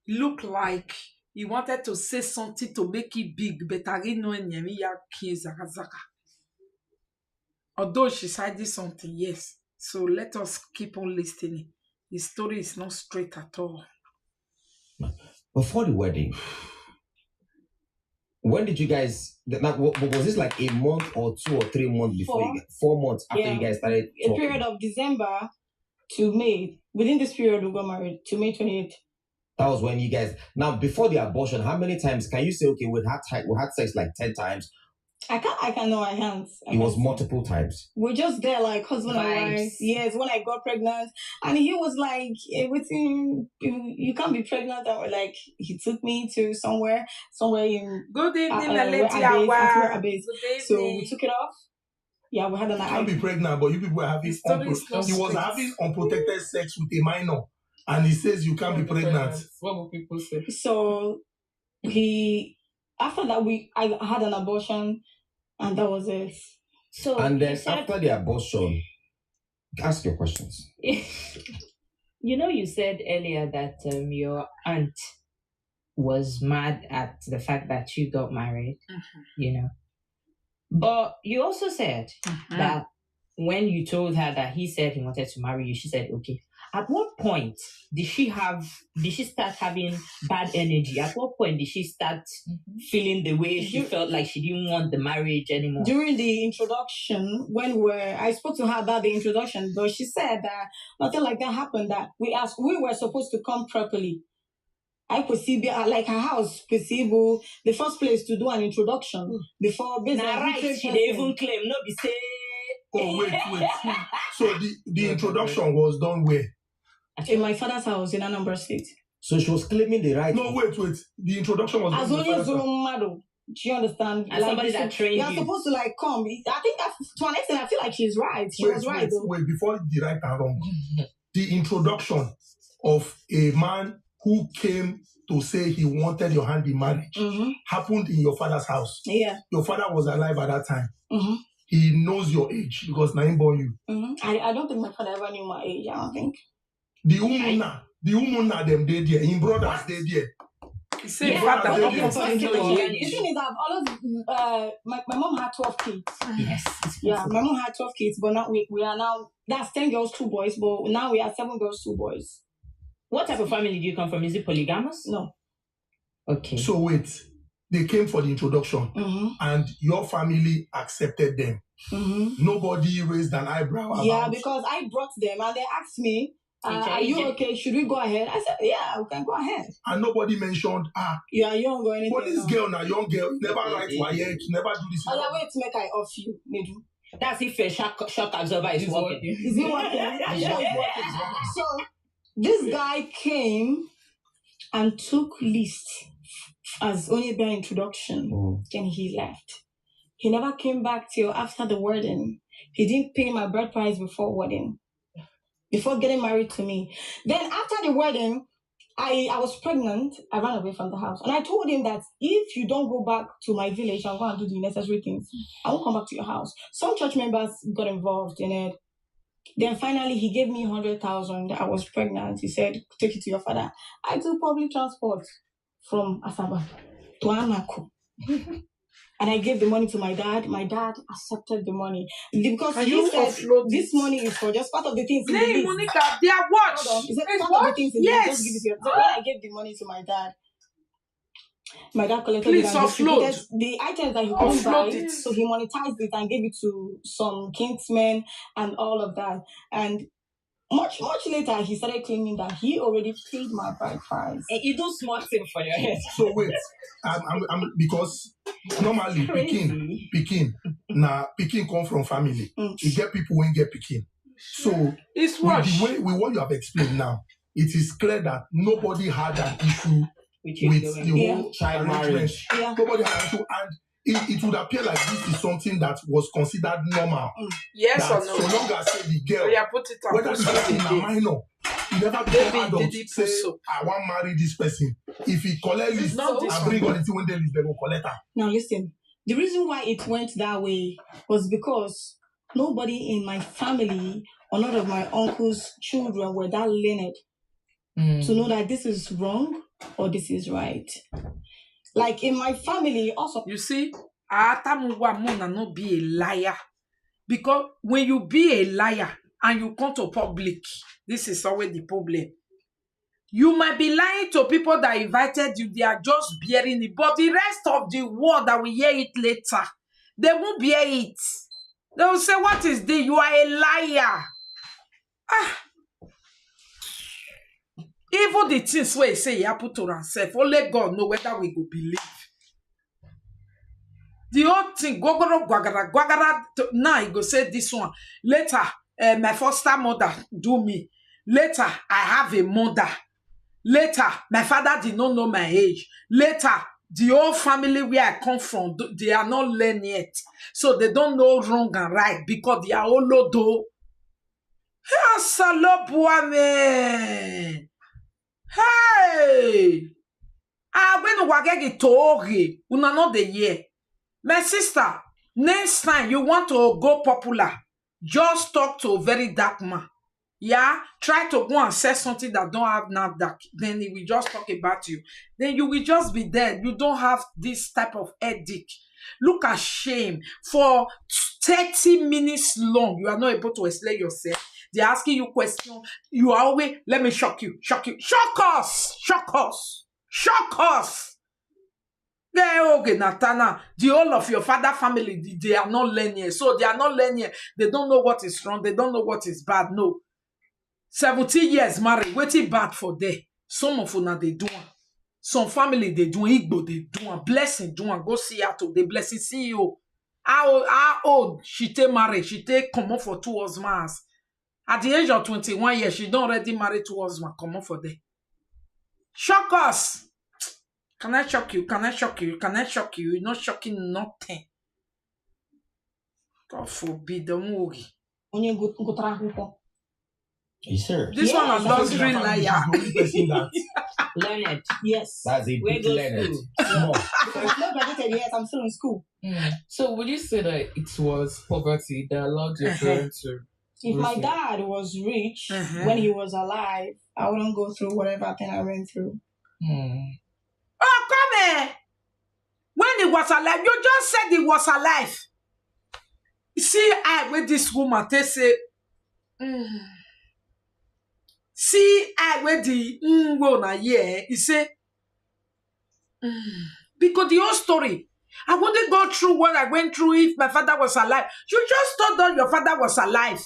It look like he wanted to say something to make it big, but I didn't know any zaka. Although she said something, yes. So let us keep on listening. The story is not straight at all. Before the wedding, when did you guys? Was this like a month or 2 or 3 months before? 4 months after you guys started talking? A period of December to May. Within this period, we got married to May 28th. That was when you guys. Now, before the abortion, how many times can you say? Okay, we had sex like 10 times. I can't know my hands. It was multiple times. We're just there like husband and wife. Yes, when I got pregnant. And he was like, everything, you can't be pregnant. And we're like, he took me to somewhere in... Good evening, So we took it off. Yeah, we had an... You can't be pregnant, but you people are having... He was having unprotected sex with a minor. And he says you can't be pregnant. What will people say? So after that, I had an abortion, and that was it. So and then after the abortion, ask your questions. You know, you said earlier that your aunt was mad at the fact that you got married. You know, but you also said that when you told her that he said he wanted to marry you, she said okay. At what point did she start having bad energy? At what point did she start feeling the way she felt like she didn't want the marriage anymore? During the introduction, I spoke to her about the introduction, but she said that nothing like that happened, that we were supposed to come properly. I perceive like her house, the first place to do an introduction before business. Now, right, she even claim, no, be say, Oh, wait. So the introduction was done where? In my father's house in Anambra State. So she was claiming the right. No, wait. The introduction was done as in only the father's house. do you understand? As somebody that trained you. You're supposed to like come. I think that's to an extent. I feel like she's right. She was right. Wait, before the right and wrong, the introduction of a man who came to say he wanted your hand in marriage happened in your father's house. Yeah. Your father was alive at that time. Mm-hmm. He knows your age because Naim born you. Mm-hmm. I don't think my father ever knew my age. I don't think. The umuna them they there. In brothers they there. The thing is, I've always my mom had 12 kids. Yes. Yeah, my mom had 12 kids, but now we are now that's 10 girls, 2 boys, but now we are 7 girls, 2 boys. What type of family do you come from? Is it polygamous? No. Okay. So wait, they came for the introduction, and your family accepted them. Nobody raised an eyebrow about. Yeah, because I brought them and they asked me, are you okay? Should we go ahead? I said, yeah, we can go ahead. And nobody mentioned, you are young or anything. But this girl, now young girl, never write WAEC, never do this. Oh, yeah, wait, make I off you, Nedu. That's if a shock absorber is working. Is it working? So this guy came and took list as only their introduction. Then he left. He never came back till after the wedding. He didn't pay my bride price before wedding. Before getting married to me. Then after the wedding, I was pregnant. I ran away from the house. And I told him that if you don't go back to my village and go and do the necessary things, I won't come back to your house. Some church members got involved in it. Then finally, he gave me 100,000. I was pregnant. He said, take it to your father. I took public transport from Asaba to Anako. And I gave the money to my dad. My dad accepted the money. Because he said, this money is for just part of the things in the list. Monica, they are what? He said, part of the things in the list, just give it to your dad. So when I gave the money to my dad collected it and distributed the items that he couldn't buy. So he monetized it and gave it to some kinsmen and all of that. And much later, he started claiming that he already paid my bride price. And you do smart thing for your head. So wait, I'm because normally Pekin come from family. You get people when get Pekin. So it's with what you have explained now, it is clear that nobody had an issue with the whole child marriage. Yeah. Nobody had an issue, and it would appear like this is something that was considered normal. Yes or no? So long as say the girl, put it on whether the person is a minor, you never become adult. Say, I want to marry this person. If he collect list and bring on the thing when they list, they will collect her. Now listen, the reason why it went that way was because nobody in my family or none of my uncle's children were that learned to know that this is wrong or this is right. Like in my family, also. You see, Atamuwa not be a liar. Because when you be a liar and you come to public, this is always the problem. You might be lying to people that invited you, they are just bearing it. But the rest of the world that will hear it later, they won't bear it. They will say, what is this? You are a liar. Even the things where he say he put to himself, only God know whether we go believe. The whole thing, gwagara, now he go say this one. Later, my foster mother do me. Later, I have a mother. Later, my father did not know my age. Later, the whole family where I come from, they are not learned yet. So they don't know wrong and right because they are all lodo. Hey! When wagegi toge, una not the year. My sister, next time you want to go popular, just talk to a very dark man. Yeah, try to go and say something that don't have NAFDAC. Then he will just talk about you. Then you will just be dead. You don't have this type of ethic. Look at shame. For 30 minutes long, you are not able to explain yourself. They're asking you questions. You are always, let me shock you. Shock us. Okay, Natana, the whole of your father family, they are not learning. So they are not learning. They don't know what is wrong. They don't know what is bad. No. 17 years married, waiting bad for them. Some of them, they do. Some family, they do. Igbo, they do. Blessing, do. Go see her to the blessing CEO. How old she take married? She take come up for 2 husbands. At the age of 21 years, she don't already marry 2 husbands. Come up for them. Shock us. Can I shock you? Can I shock you? Can I shock you? You're not shocking nothing. God forbid the movie. Yes, sir. This one is luxury liar. Leonard. Yes. That's it. Where goes Leonard. school? Yes, I'm still in school. So would you say that it was poverty that allowed your parents to? If my dad was rich when he was alive, I wouldn't go through whatever thing I went through. Oh, come here. When he was alive, you just said he was alive. See, I with this woman, they say, see, I with the woman, yeah, he say, because the whole story, I wouldn't go through what I went through if my father was alive. You just thought that your father was alive.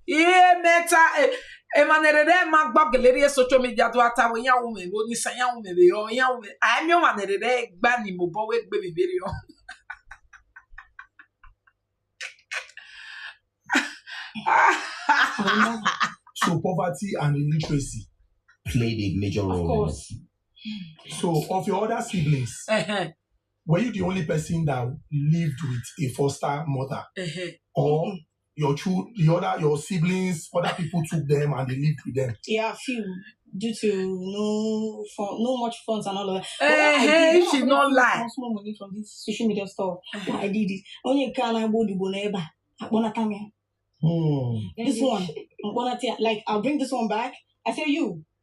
Yeah, meta. Emanere magba galerie social media to atawe ya ume bo ni san ya ume be yo ya ume ai mi o manere gba ni mo bo we gbe bibiri o. So poverty and illiteracy played a major role. Of course. So of your other siblings, were you the only person that lived with a foster mother? Or your siblings, other people took them and they lived with them? Yeah, few. Due to no much funds and all of that. She not lie. Small money from this social media stuff. I did it. Only can I body boneba. This one, like I'll bring this one back. I say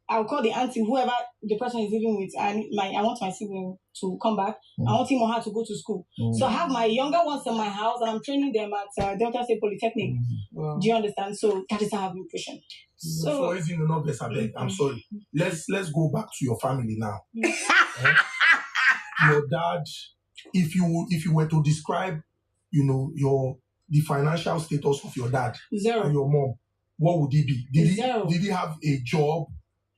I'll call the auntie, whoever the person is living with, and I want my sibling to come back. I want him or her to go to school. So I have my younger ones in my house, and I'm training them at Delta State Polytechnic. Do you understand? So that is how I've been pushing. So I'm sorry. Let's go back to your family now. Your dad, if you were to describe, the financial status of your dad Zero. and your mom, what would it be? Zero. Did he have a job?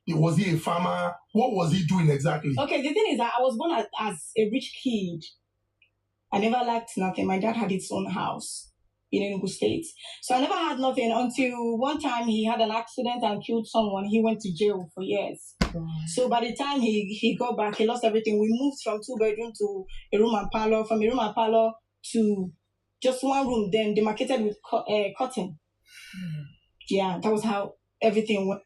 Was he a farmer? What was he doing exactly? Okay, the thing is that I was born as a rich kid. I never lacked nothing. My dad had his own house in Enugu State. So I never had nothing until one time he had an accident and killed someone. He went to jail for years. So by the time he got back, he lost everything. We moved from 2-bedroom to a room and parlor, from a room and parlor to just one room, then demarcated with cotton. Yeah, that was how everything went.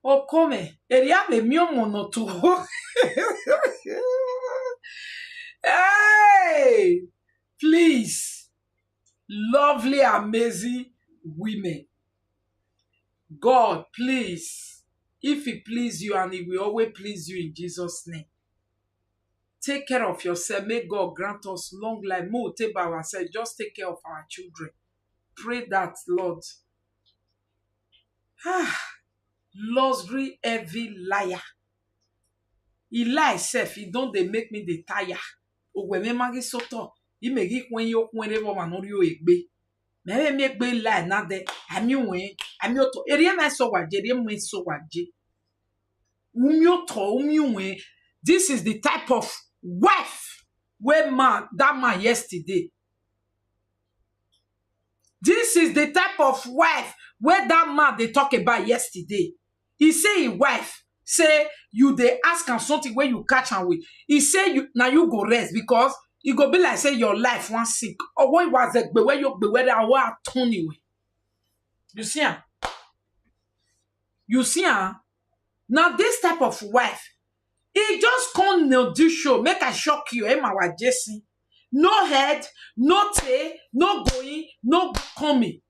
Oh, come. Eriame mio monoto. Hey! Please. Lovely, amazing women. God, please. If He please you, and He will always please you in Jesus' name. Take care of yourself. May God grant us long life. Just take care of our children. Pray that, Lord. Luxury heavy liar. He lie self. He don't they make me the tire. Me magi soto. He make it when you manori egbe. Me make be lie na de. I'm yoto. Eri me so waje. Eri me so waje. Umyoto. This is the type of wife where that man yesterday. This is the type of wife where that man they talk about yesterday. He say his wife say you they ask him something when you catch him with. He say you go rest because it go be like say your life one sick or what was it? But when you be where I want Tony way. You see her? You see her? Now this type of wife, he just can't no do show. Make I shock you, Emma wa Jesse. No head, no tail, no going, no coming.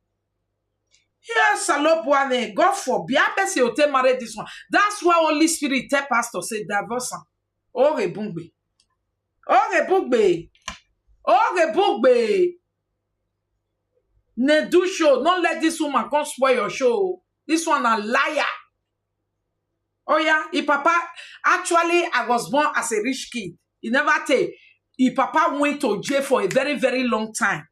Yes, salopwane. God forbid. I bet you will marry this one. That's why Holy Spirit tell pastor say divorce. Oh rebungbe. Ne do show. Don't let this woman come spoil your show. This one a liar. Oh yeah, if papa, actually I was born as a rich kid. He never tell. If papa went to jail for a very, very long time.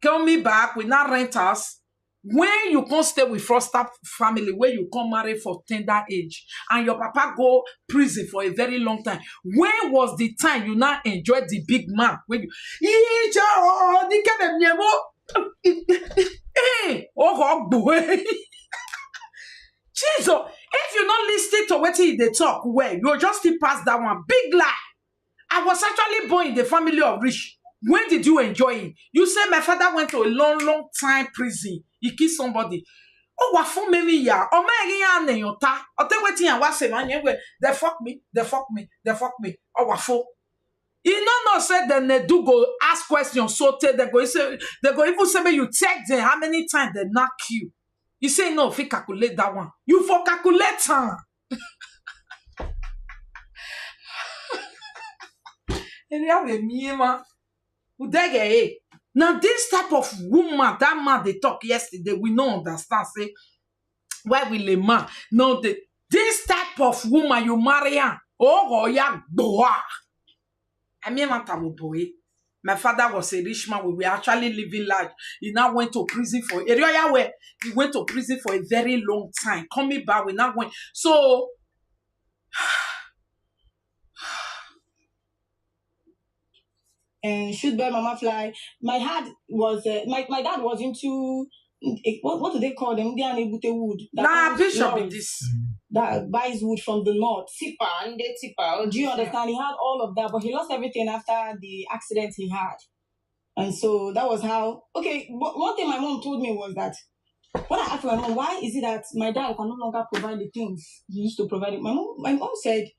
Call me back with not renters. When you can't stay with foster family, where you come marry for tender age, and your papa go prison for a very long time, when was the time you now enjoy the big man? When you Jesus, if you not listen to what they talk, well, you just still pass that one. Big lie. I was actually born in the family of rich. When did you enjoy it? You say my father went to a long time prison. He killed somebody. Oh, what for many years? Oh, my God, you ta. Oh, they waiting and what say, man? They fuck me. Oh, what for? You know, said then they do go ask questions. So they go even say, you check them how many times they knock you. You say no, if you calculate that one, you for calculator. Now this type of woman, that man they talk yesterday, we don't understand. Say why will a man? No, this type of woman you marry her. Oh yeah, boy. I mean, boy. My father was a rich man. We were actually living large. He now went to prison for area where he went to prison for a very long time. Coming back, we now went. So and shoot bird, mama fly. My dad was my dad was into what do they call them? They are able to wood. Nah, bishop in this. That buys wood from the north. Tipper and the tipper. Do you understand? He had all of that, but he lost everything after the accident he had. And so that was how. Okay, but one thing my mom told me was that when I asked my mom, why is it that my dad can no longer provide the things he used to provide? My mom said,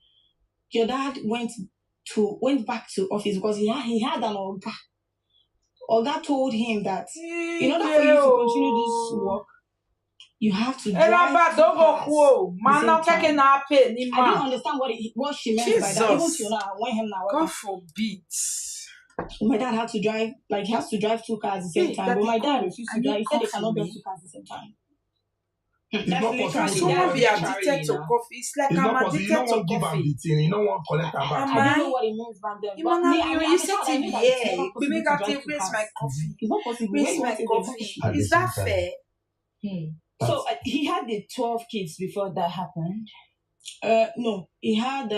your dad went back to office because he had an Olga. Olga told him that in order for you to continue this work, you have to drive I don't understand what she meant by that. Even till now, I want him now. God forbid. My dad had to drive, like he has to drive 2 cars at the same time. But my dad refused to drive. He said they cannot drive 2 cars at the same time. It's not possible. Someone be addicted to coffee. It's like I'm addicted to coffee. You don't want to collect her back. I don't know what it means back then. You said to me, where's my coffee? It's not possible. Where's my coffee? Is that fair? So he had the 12 kids before that happened? No, he had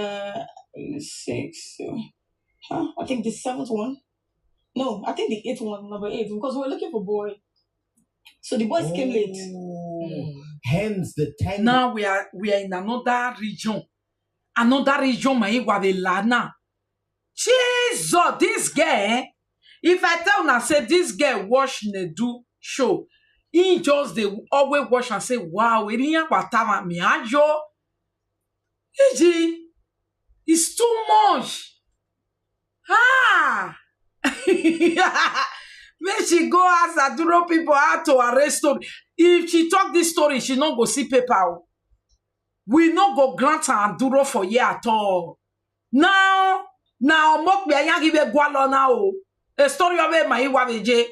6. I think the 7th one. No, I think the 8th one, number 8, because we were looking for boy. So the boys came late. Hence the 10. Now we are in another region. Lana. Jesus, this girl. If I tell now, say this girl watch Nedu show, he just they always watch and say, wow, it's too much. When she go ask Aduro people how to arrest her. If she talk this story, she not go see paper. We not go grant her Aduro for year at all. Now, mock me a give a gualo now. A story of my waveje.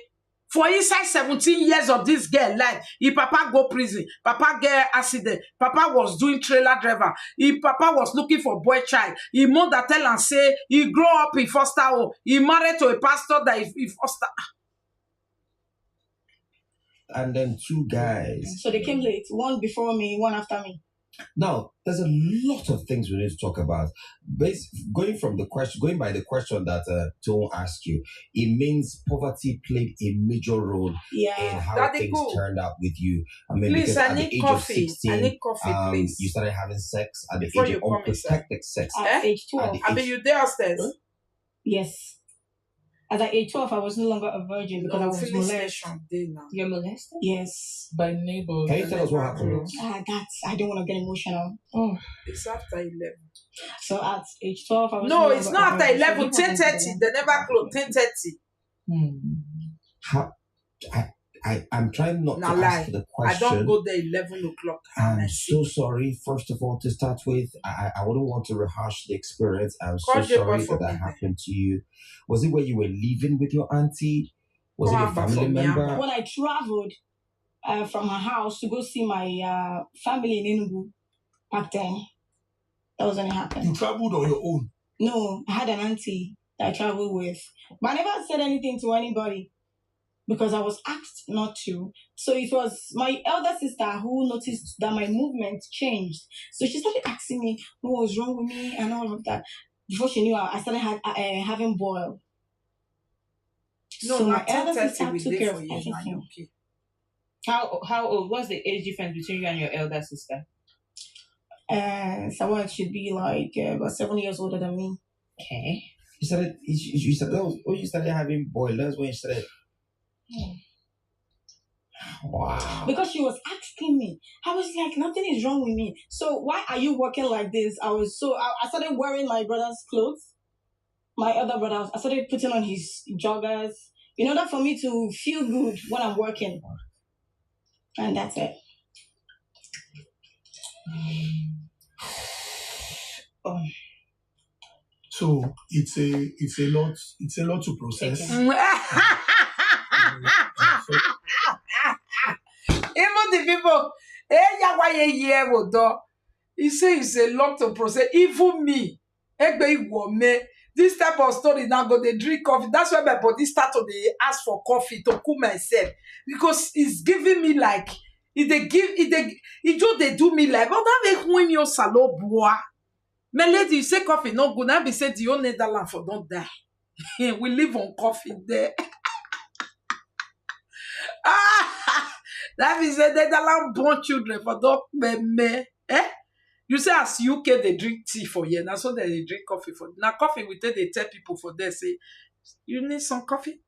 For inside 17 years of this girl life, if papa go prison, papa get accident, papa was doing trailer driver, if papa was looking for boy child, he mother tell and say he grow up in foster home, he married to a pastor that he foster. And then 2 guys. So they came late, one before me, one after me. Now, there's a lot of things we need to talk about. Going by the question that Tom asked you, it means poverty played a major role in how things turned out with you. I mean, please, because at the age of 16, I need coffee, please. You started having sex at the Before age of unprotected sex. At age 12. I mean, you there upstairs? Huh? Yes. At age 12, I was no longer a virgin because I was molested. You're molested? Yes. By neighbors. Can you tell us what happened? I don't want to get emotional. Oh, it's after 11. So at age 12, I was no, it's not after 11. 10:30. They never close. 10:30. I'm trying not to ask the question. I don't go there 11 o'clock. I'm so sorry. First of all, to start with, I wouldn't want to rehash the experience. I'm so sorry that happened to you. Was it where you were living with your auntie? Was it a family member? When I traveled from her house to go see my family in Enugu back then, that was when it happened. You traveled on your own? No, I had an auntie that I traveled with. But I never said anything to anybody. because I was asked not to. So it was my elder sister who noticed that my movement changed. So she started asking me what was wrong with me and all of that. Before she knew, I started having boil. No, so my not elder 10:30 sister we took dey care for of you, na everything. okay. How old? What's the age difference between you and your elder sister? Someone should be like about 7 years older than me. Okay. You started having boil. That's when you started. Wow. Because she was asking me, I was like, nothing is wrong with me. So why are you working like this? I started wearing my brother's clothes. My other brother, I started putting on his joggers in order for me to feel good when I'm working. And that's it. So it's a lot to process. Even the people, he say it's a lot to process. Even me, this type of story now go they drink coffee. That's why my body start to dey ask for coffee to cool myself, because it's giving me like it just they do me like, oh, that make when you salo bois. My lady, you say coffee no good. Now be say the old Netherlands for don't die. We live on coffee there. That means that Netherlands born children for don't me. You say as UK they drink tea for you, now so they drink coffee for. Now coffee we they tell people for there say, you need some coffee.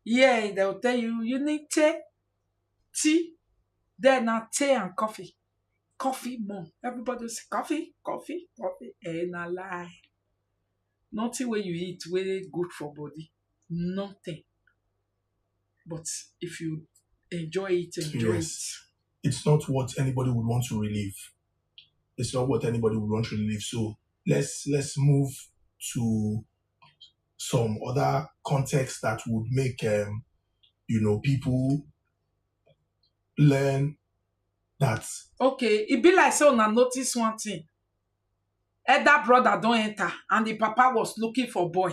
Yeah, they'll tell you need tea. Then now tea and coffee. Coffee more. Everybody say coffee. And a lie. Nothing where you eat very good for body. Nothing. But if you enjoy it, enjoy it. It's not what anybody would want to relive. It's not what anybody would want to relive. So let's move to some other context that would make people learn that. Okay, it be like so now notice one thing. That brother don't enter and the papa was looking for boy.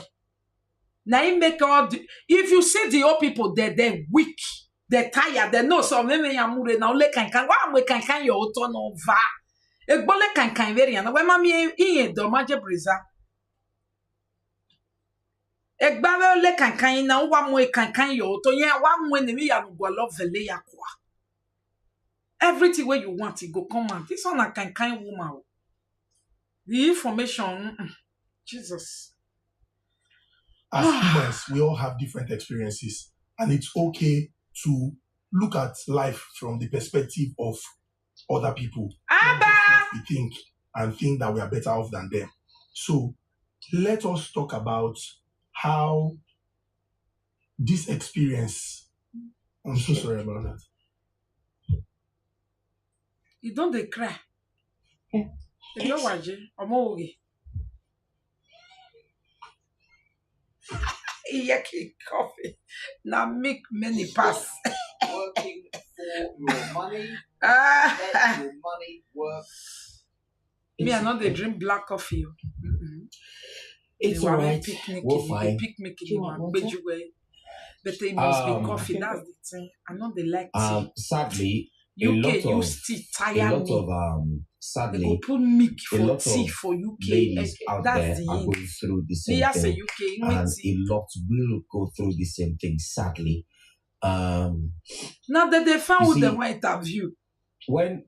Now he make all the, if you see the old people they're weak. They're tired. They know some women yamure na ole kankan. Wa mwe kankan yo oto no va. Egbole kankan very na. We mami iye do maje breza. Egbawe ole kankan na wa mwe kankan yo oto yen wa mwe ne mi ya ngwa love vele ya kwa. Everything where you want it go come out. This one a kankan woman. The information, Jesus. As humans, we all have different experiences, and it's okay to look at life from the perspective of other people. We think that we are better off than them. So let us talk about how this experience. I'm so sorry about that. You don't they cry. You don't watch it. I'm okay. Yucky coffee. Now make many pass. Working for your money. Let your money work. Me, I know they drink black coffee. It's alright. We're fine. Picnic in but it must be coffee. That's the thing. I know they like tea. Sadly, sadly, they put milk a for lot tea of for UK. ladies out That's there the are going through the same thing, UK, and a lot will go through the same thing. Sadly, now that they found with the white interview when.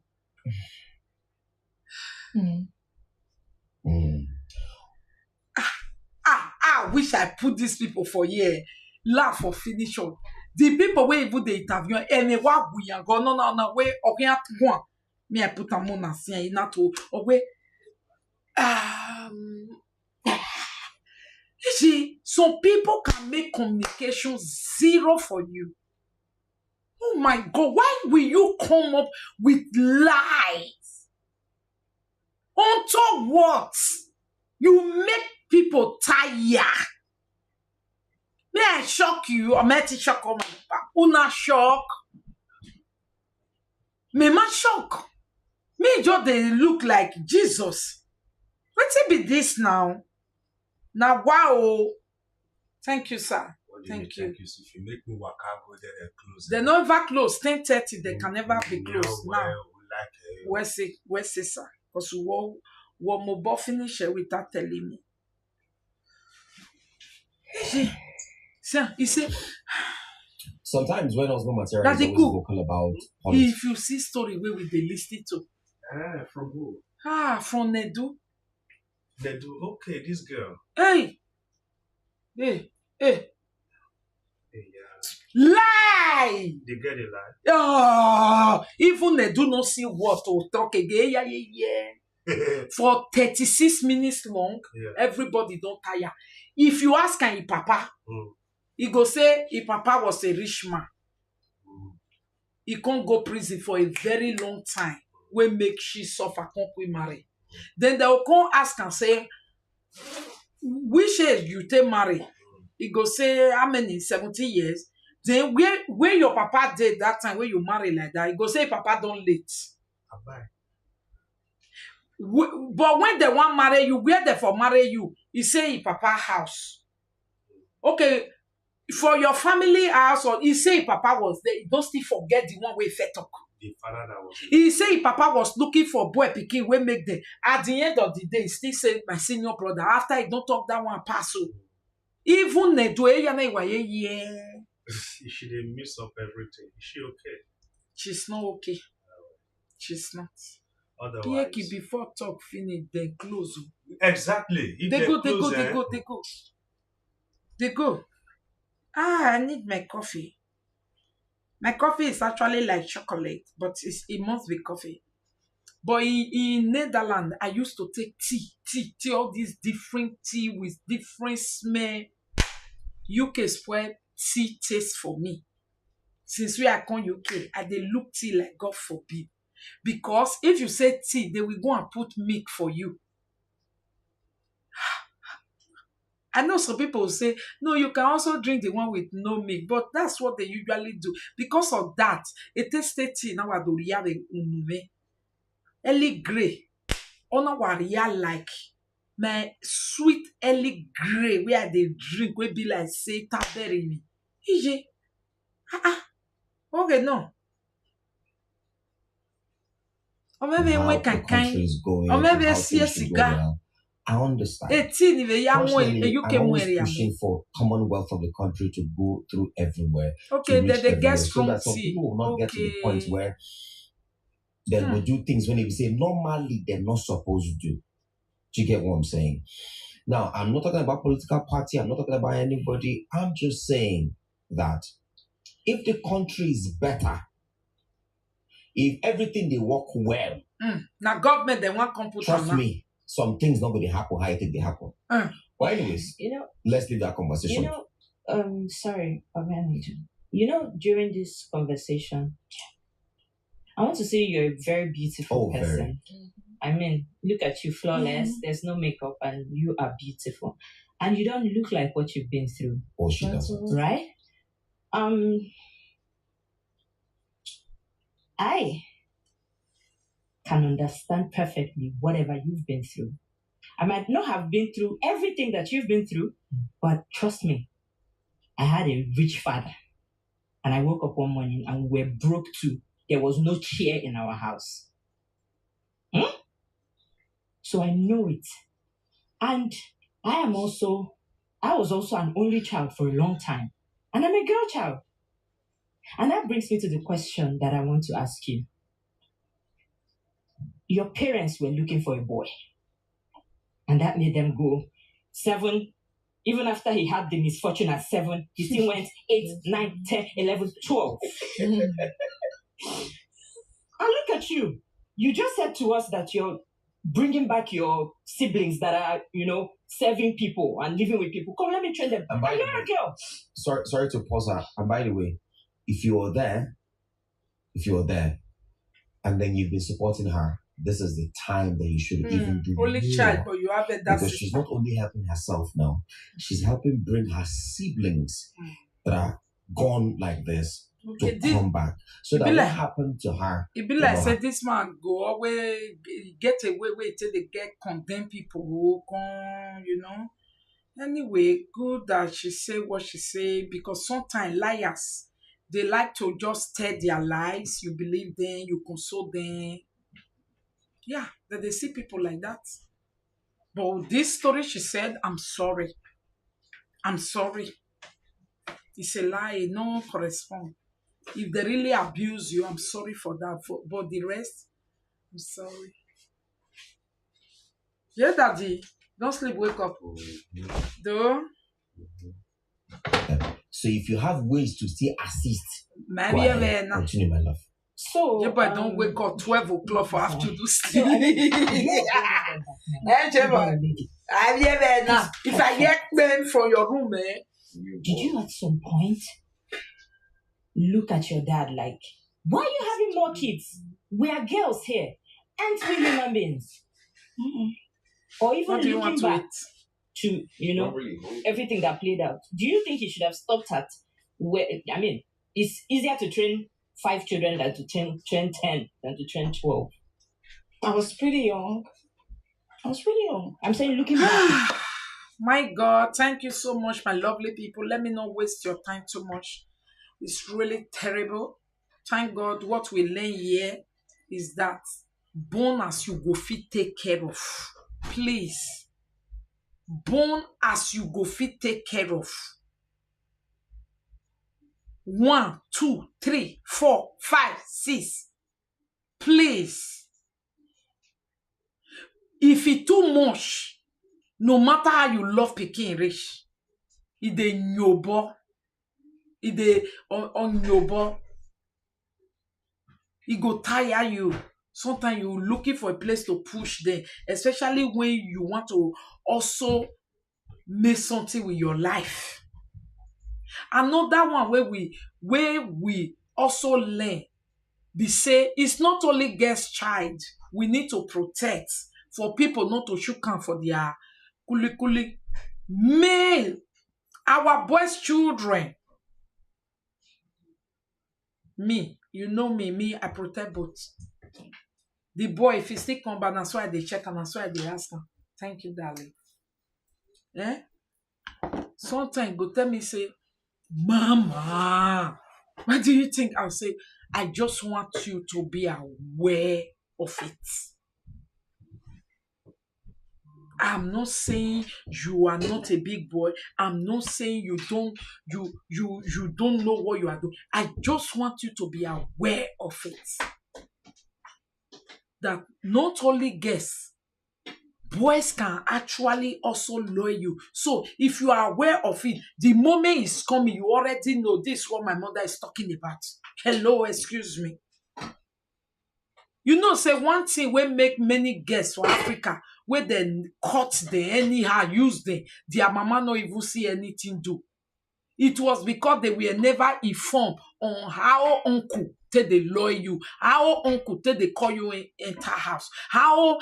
I wish I put these people for here. Laugh for finish up. The people where even the interview and what we are going on way okay at one. Me I put a mon ancien not to away. You see, some people can make communication zero for you. Oh my God, why will you come up with lies? On top what? You make people tired. May I shock you or may I shock on my back? Una shock. Me ma shock. Me just they look like Jesus. What's it be this now? Now wow. Thank you, sir. Thank you. If you make me work out, go there and close. They never close. 10:30. They can never be closed now. Where's it, sir? Because we mobile finish without telling me. Sir, you see. Sometimes when husband material is always vocal about politics. If you see story where we they listen to. From who? From Nedu. Nedu, okay, this girl. Hey. Lie! They get a lie. Oh, even they do not see what to talk again. Yeah. For 36 minutes long, everybody don't tire. If you ask him, Papa, he go say, if Papa was a rich man, he can't go prison for a very long time. We make she suffer, can't we marry? Then they will come ask and say, which age you take marry? He go say, how many? 70 years. Then where your papa did that time, where you marry like that, he go say, Papa don't late. But when they want marry you, where they for marry you, he say, Papa house. Okay, for your family house, or he say, Papa was there. Don't still forget the one way fe talk. The father that was there. He say, Papa was looking for boy pikin, we make them. At the end of the day, he still say, my senior brother, after he don't talk that one pass. Even they do she didn't mess up everything. Is she okay? She's not okay. She's not. Otherwise, before talk finish, they close. Exactly. If they go. I need my coffee. My coffee is actually like chocolate, but it must be coffee. But in Netherlands, I used to take tea, all these different tea with different smell. UK spoil tea taste for me. Since we are come UK, I dey look tea like God forbid. Because if you say tea, they will go and put milk for you. I know some people will say, no, you can also drink the one with no milk, but that's what they usually do. Because of that, it tastes tea now I do unume. Early grey. Ona waria like my sweet early grey where they drink will be like say taberi me. Ije. Okay, no. Or maybe we can or maybe see a cigar. I understand. Personally, I'm always pushing for Commonwealth of the country to go through everywhere. Okay, that they get strong so that some people will not get to the point where they will do things when they say normally they're not supposed to do. Do you get what I'm saying? Now, I'm not talking about political party. I'm not talking about anybody. I'm just saying that if the country is better, if everything they work well, now government they want to trust me, some things not going to happen how I think they happen. But anyways, let's leave that conversation. Sorry, during this conversation, I want to say you're a very beautiful person. I mean, look at you, flawless. There's no makeup, and you are beautiful, and you don't look like what you've been through. Oh, she doesn't, right? I can understand perfectly whatever you've been through. I might not have been through everything that you've been through, but trust me, I had a rich father, and I woke up one morning and we were broke too. There was no chair in our house. So I know it. And I was also an only child for a long time. And I'm a girl child. And that brings me to the question that I want to ask you. Your parents were looking for a boy. And that made them go 7. Even after he had the misfortune at 7, he still went 8, 9, 10, 11, 12. And look at you. You just said to us that you're bringing back your siblings that are, serving people and living with people. Come, let me train them. And you're a girl. Sorry to pause her. And by the way, if you were there, and then you've been supporting her, this is the time that you should even do only more. Child, but you have it. Because she's not only helping herself now, she's helping bring her siblings that are gone like this to come back. So that what happened to her? It be like say this man go away, get away till they get condemn people who come, Anyway, good that she say what she say, because sometimes liars, they like to just tell their lies. You believe them, you console them. Yeah, that they see people like that. But with this story, she said, I'm sorry. I'm sorry. It's a lie, no correspond. If they really abuse you, I'm sorry for that. But the rest, I'm sorry. Yeah, daddy. Don't sleep, wake up. Though. So if you have ways to still assist, Maybe go ahead, continue, my love. So, yeah, but don't wake up 12 o'clock for after to sleep. If I get men from your room, did you at some point look at your dad like, why are you having more kids? We are girls here, aren't we human beings? Or even looking back to, everything that played out. Do you think he should have stopped at where, it's easier to train 5 children than to train 10 than to train 12. I was pretty young. I'm saying looking back. My God, thank you so much, my lovely people. Let me not waste your time too much. It's really terrible. Thank God what we learn here is that born as you go fit take care of. Please. Born as you go fit take care of. 1, 2, 3, 4, 5, 6. Please. If it too much, no matter how you love Pekin rich, it dey nyobo, it dey on nyobo, it go tire you. Sometimes you're looking for a place to push them, especially when you want to also make something with your life. Another one where we also learn, they say it's not only guest child we need to protect for people not to shoot can for their kuli. Male, our boys' children. Me, you know me, I protect both. The boy, if he still come back, that's why they check and that's why they ask him. Thank you, darling. Sometimes go tell me, say, Mama, what do you think? I'll say, I just want you to be aware of it. I'm not saying you are not a big boy. I'm not saying you don't know what you are doing. I just want you to be aware of it. That not only girls, boys can actually also lure you. So if you are aware of it, the moment it's coming, you already know this is what my mother is talking about. Hello, excuse me. You know, say one thing will make many girls for Africa, where they cut them anyhow, use them, their mama not even see anything do. It was because they were never informed on how uncle till they lure you, how uncle till they call you enter house, how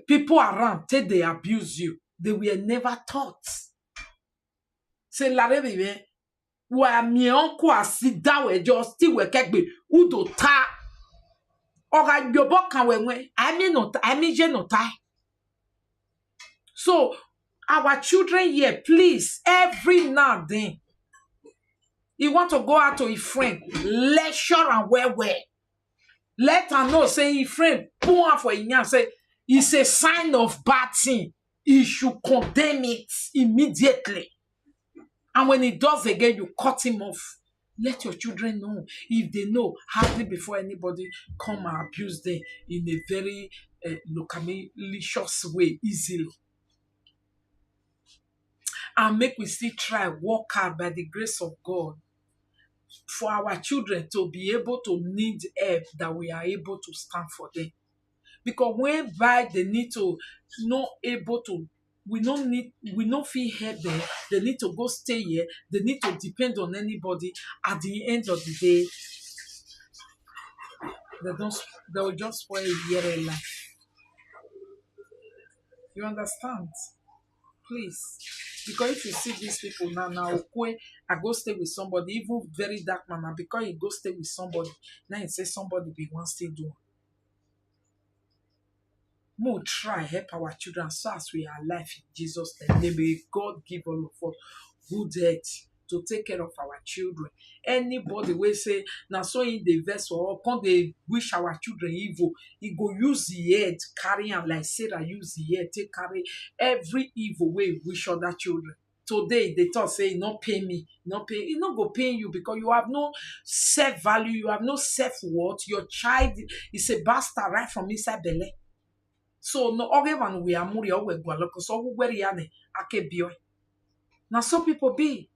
people around till they abuse you. They were never taught. Say la baby, wa mi uncle asida we just still we kegbe udo ta. Oga yobo kan we I mean je no tie. So our children here, please, every now and then, you want to go out to a friend, lecture and where. Let her know, say a friend, pull her for a say it's a sign of bad thing. You should condemn it immediately. And when he does again, you cut him off. Let your children know. If they know, hardly before anybody come and abuse them in a very malicious way, easily. And make we still try, work hard by the grace of God for our children to be able to need help, that we are able to stand for them. Because whereby they need to not able to, we don't feel help them, they need to go stay here, they need to depend on anybody. At the end of the day, they will just spoil a year life. You understand? Please. Because if you see these people now, I go stay with somebody, even very dark man, because you go stay with somebody, now you say somebody be one still do. More try help our children so as we are alive in Jesus' name. May God give all of us good health to take care of our children. Anybody will say, now so in the vessel or come they wish our children evil, he go use the head, carry and like Sarah use the head, take carry every evil way wish other children. Today they thought say not pay me, not pay, it not go pay you because you have no self-value, you have no self-worth. Your child is a bastard right from inside belly. So no everyone we are muri always go look so where yane ake bio. Now so people be.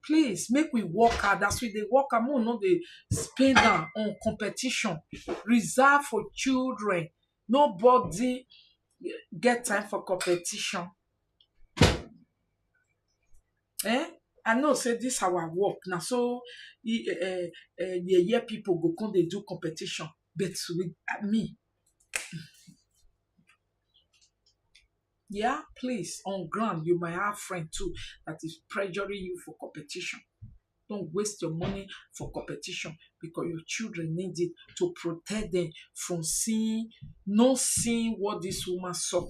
Please make we work hard. As we they work hard, more not they spend on competition. Reserve for children. Nobody get time for competition. I know say this our work now. So people go come they do competition, but with me. Yeah, please, on ground, you might have friend too that is pressuring you for competition. Don't waste your money for competition because your children need it to protect them from not seeing what this woman saw.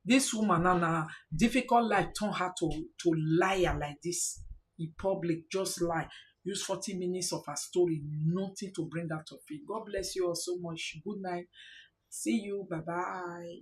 This woman and a difficult life turned her to liar like this in public, just lie. Use 40 minutes of her story, nothing to bring out of it. God bless you all so much. Good night. See you. Bye-bye.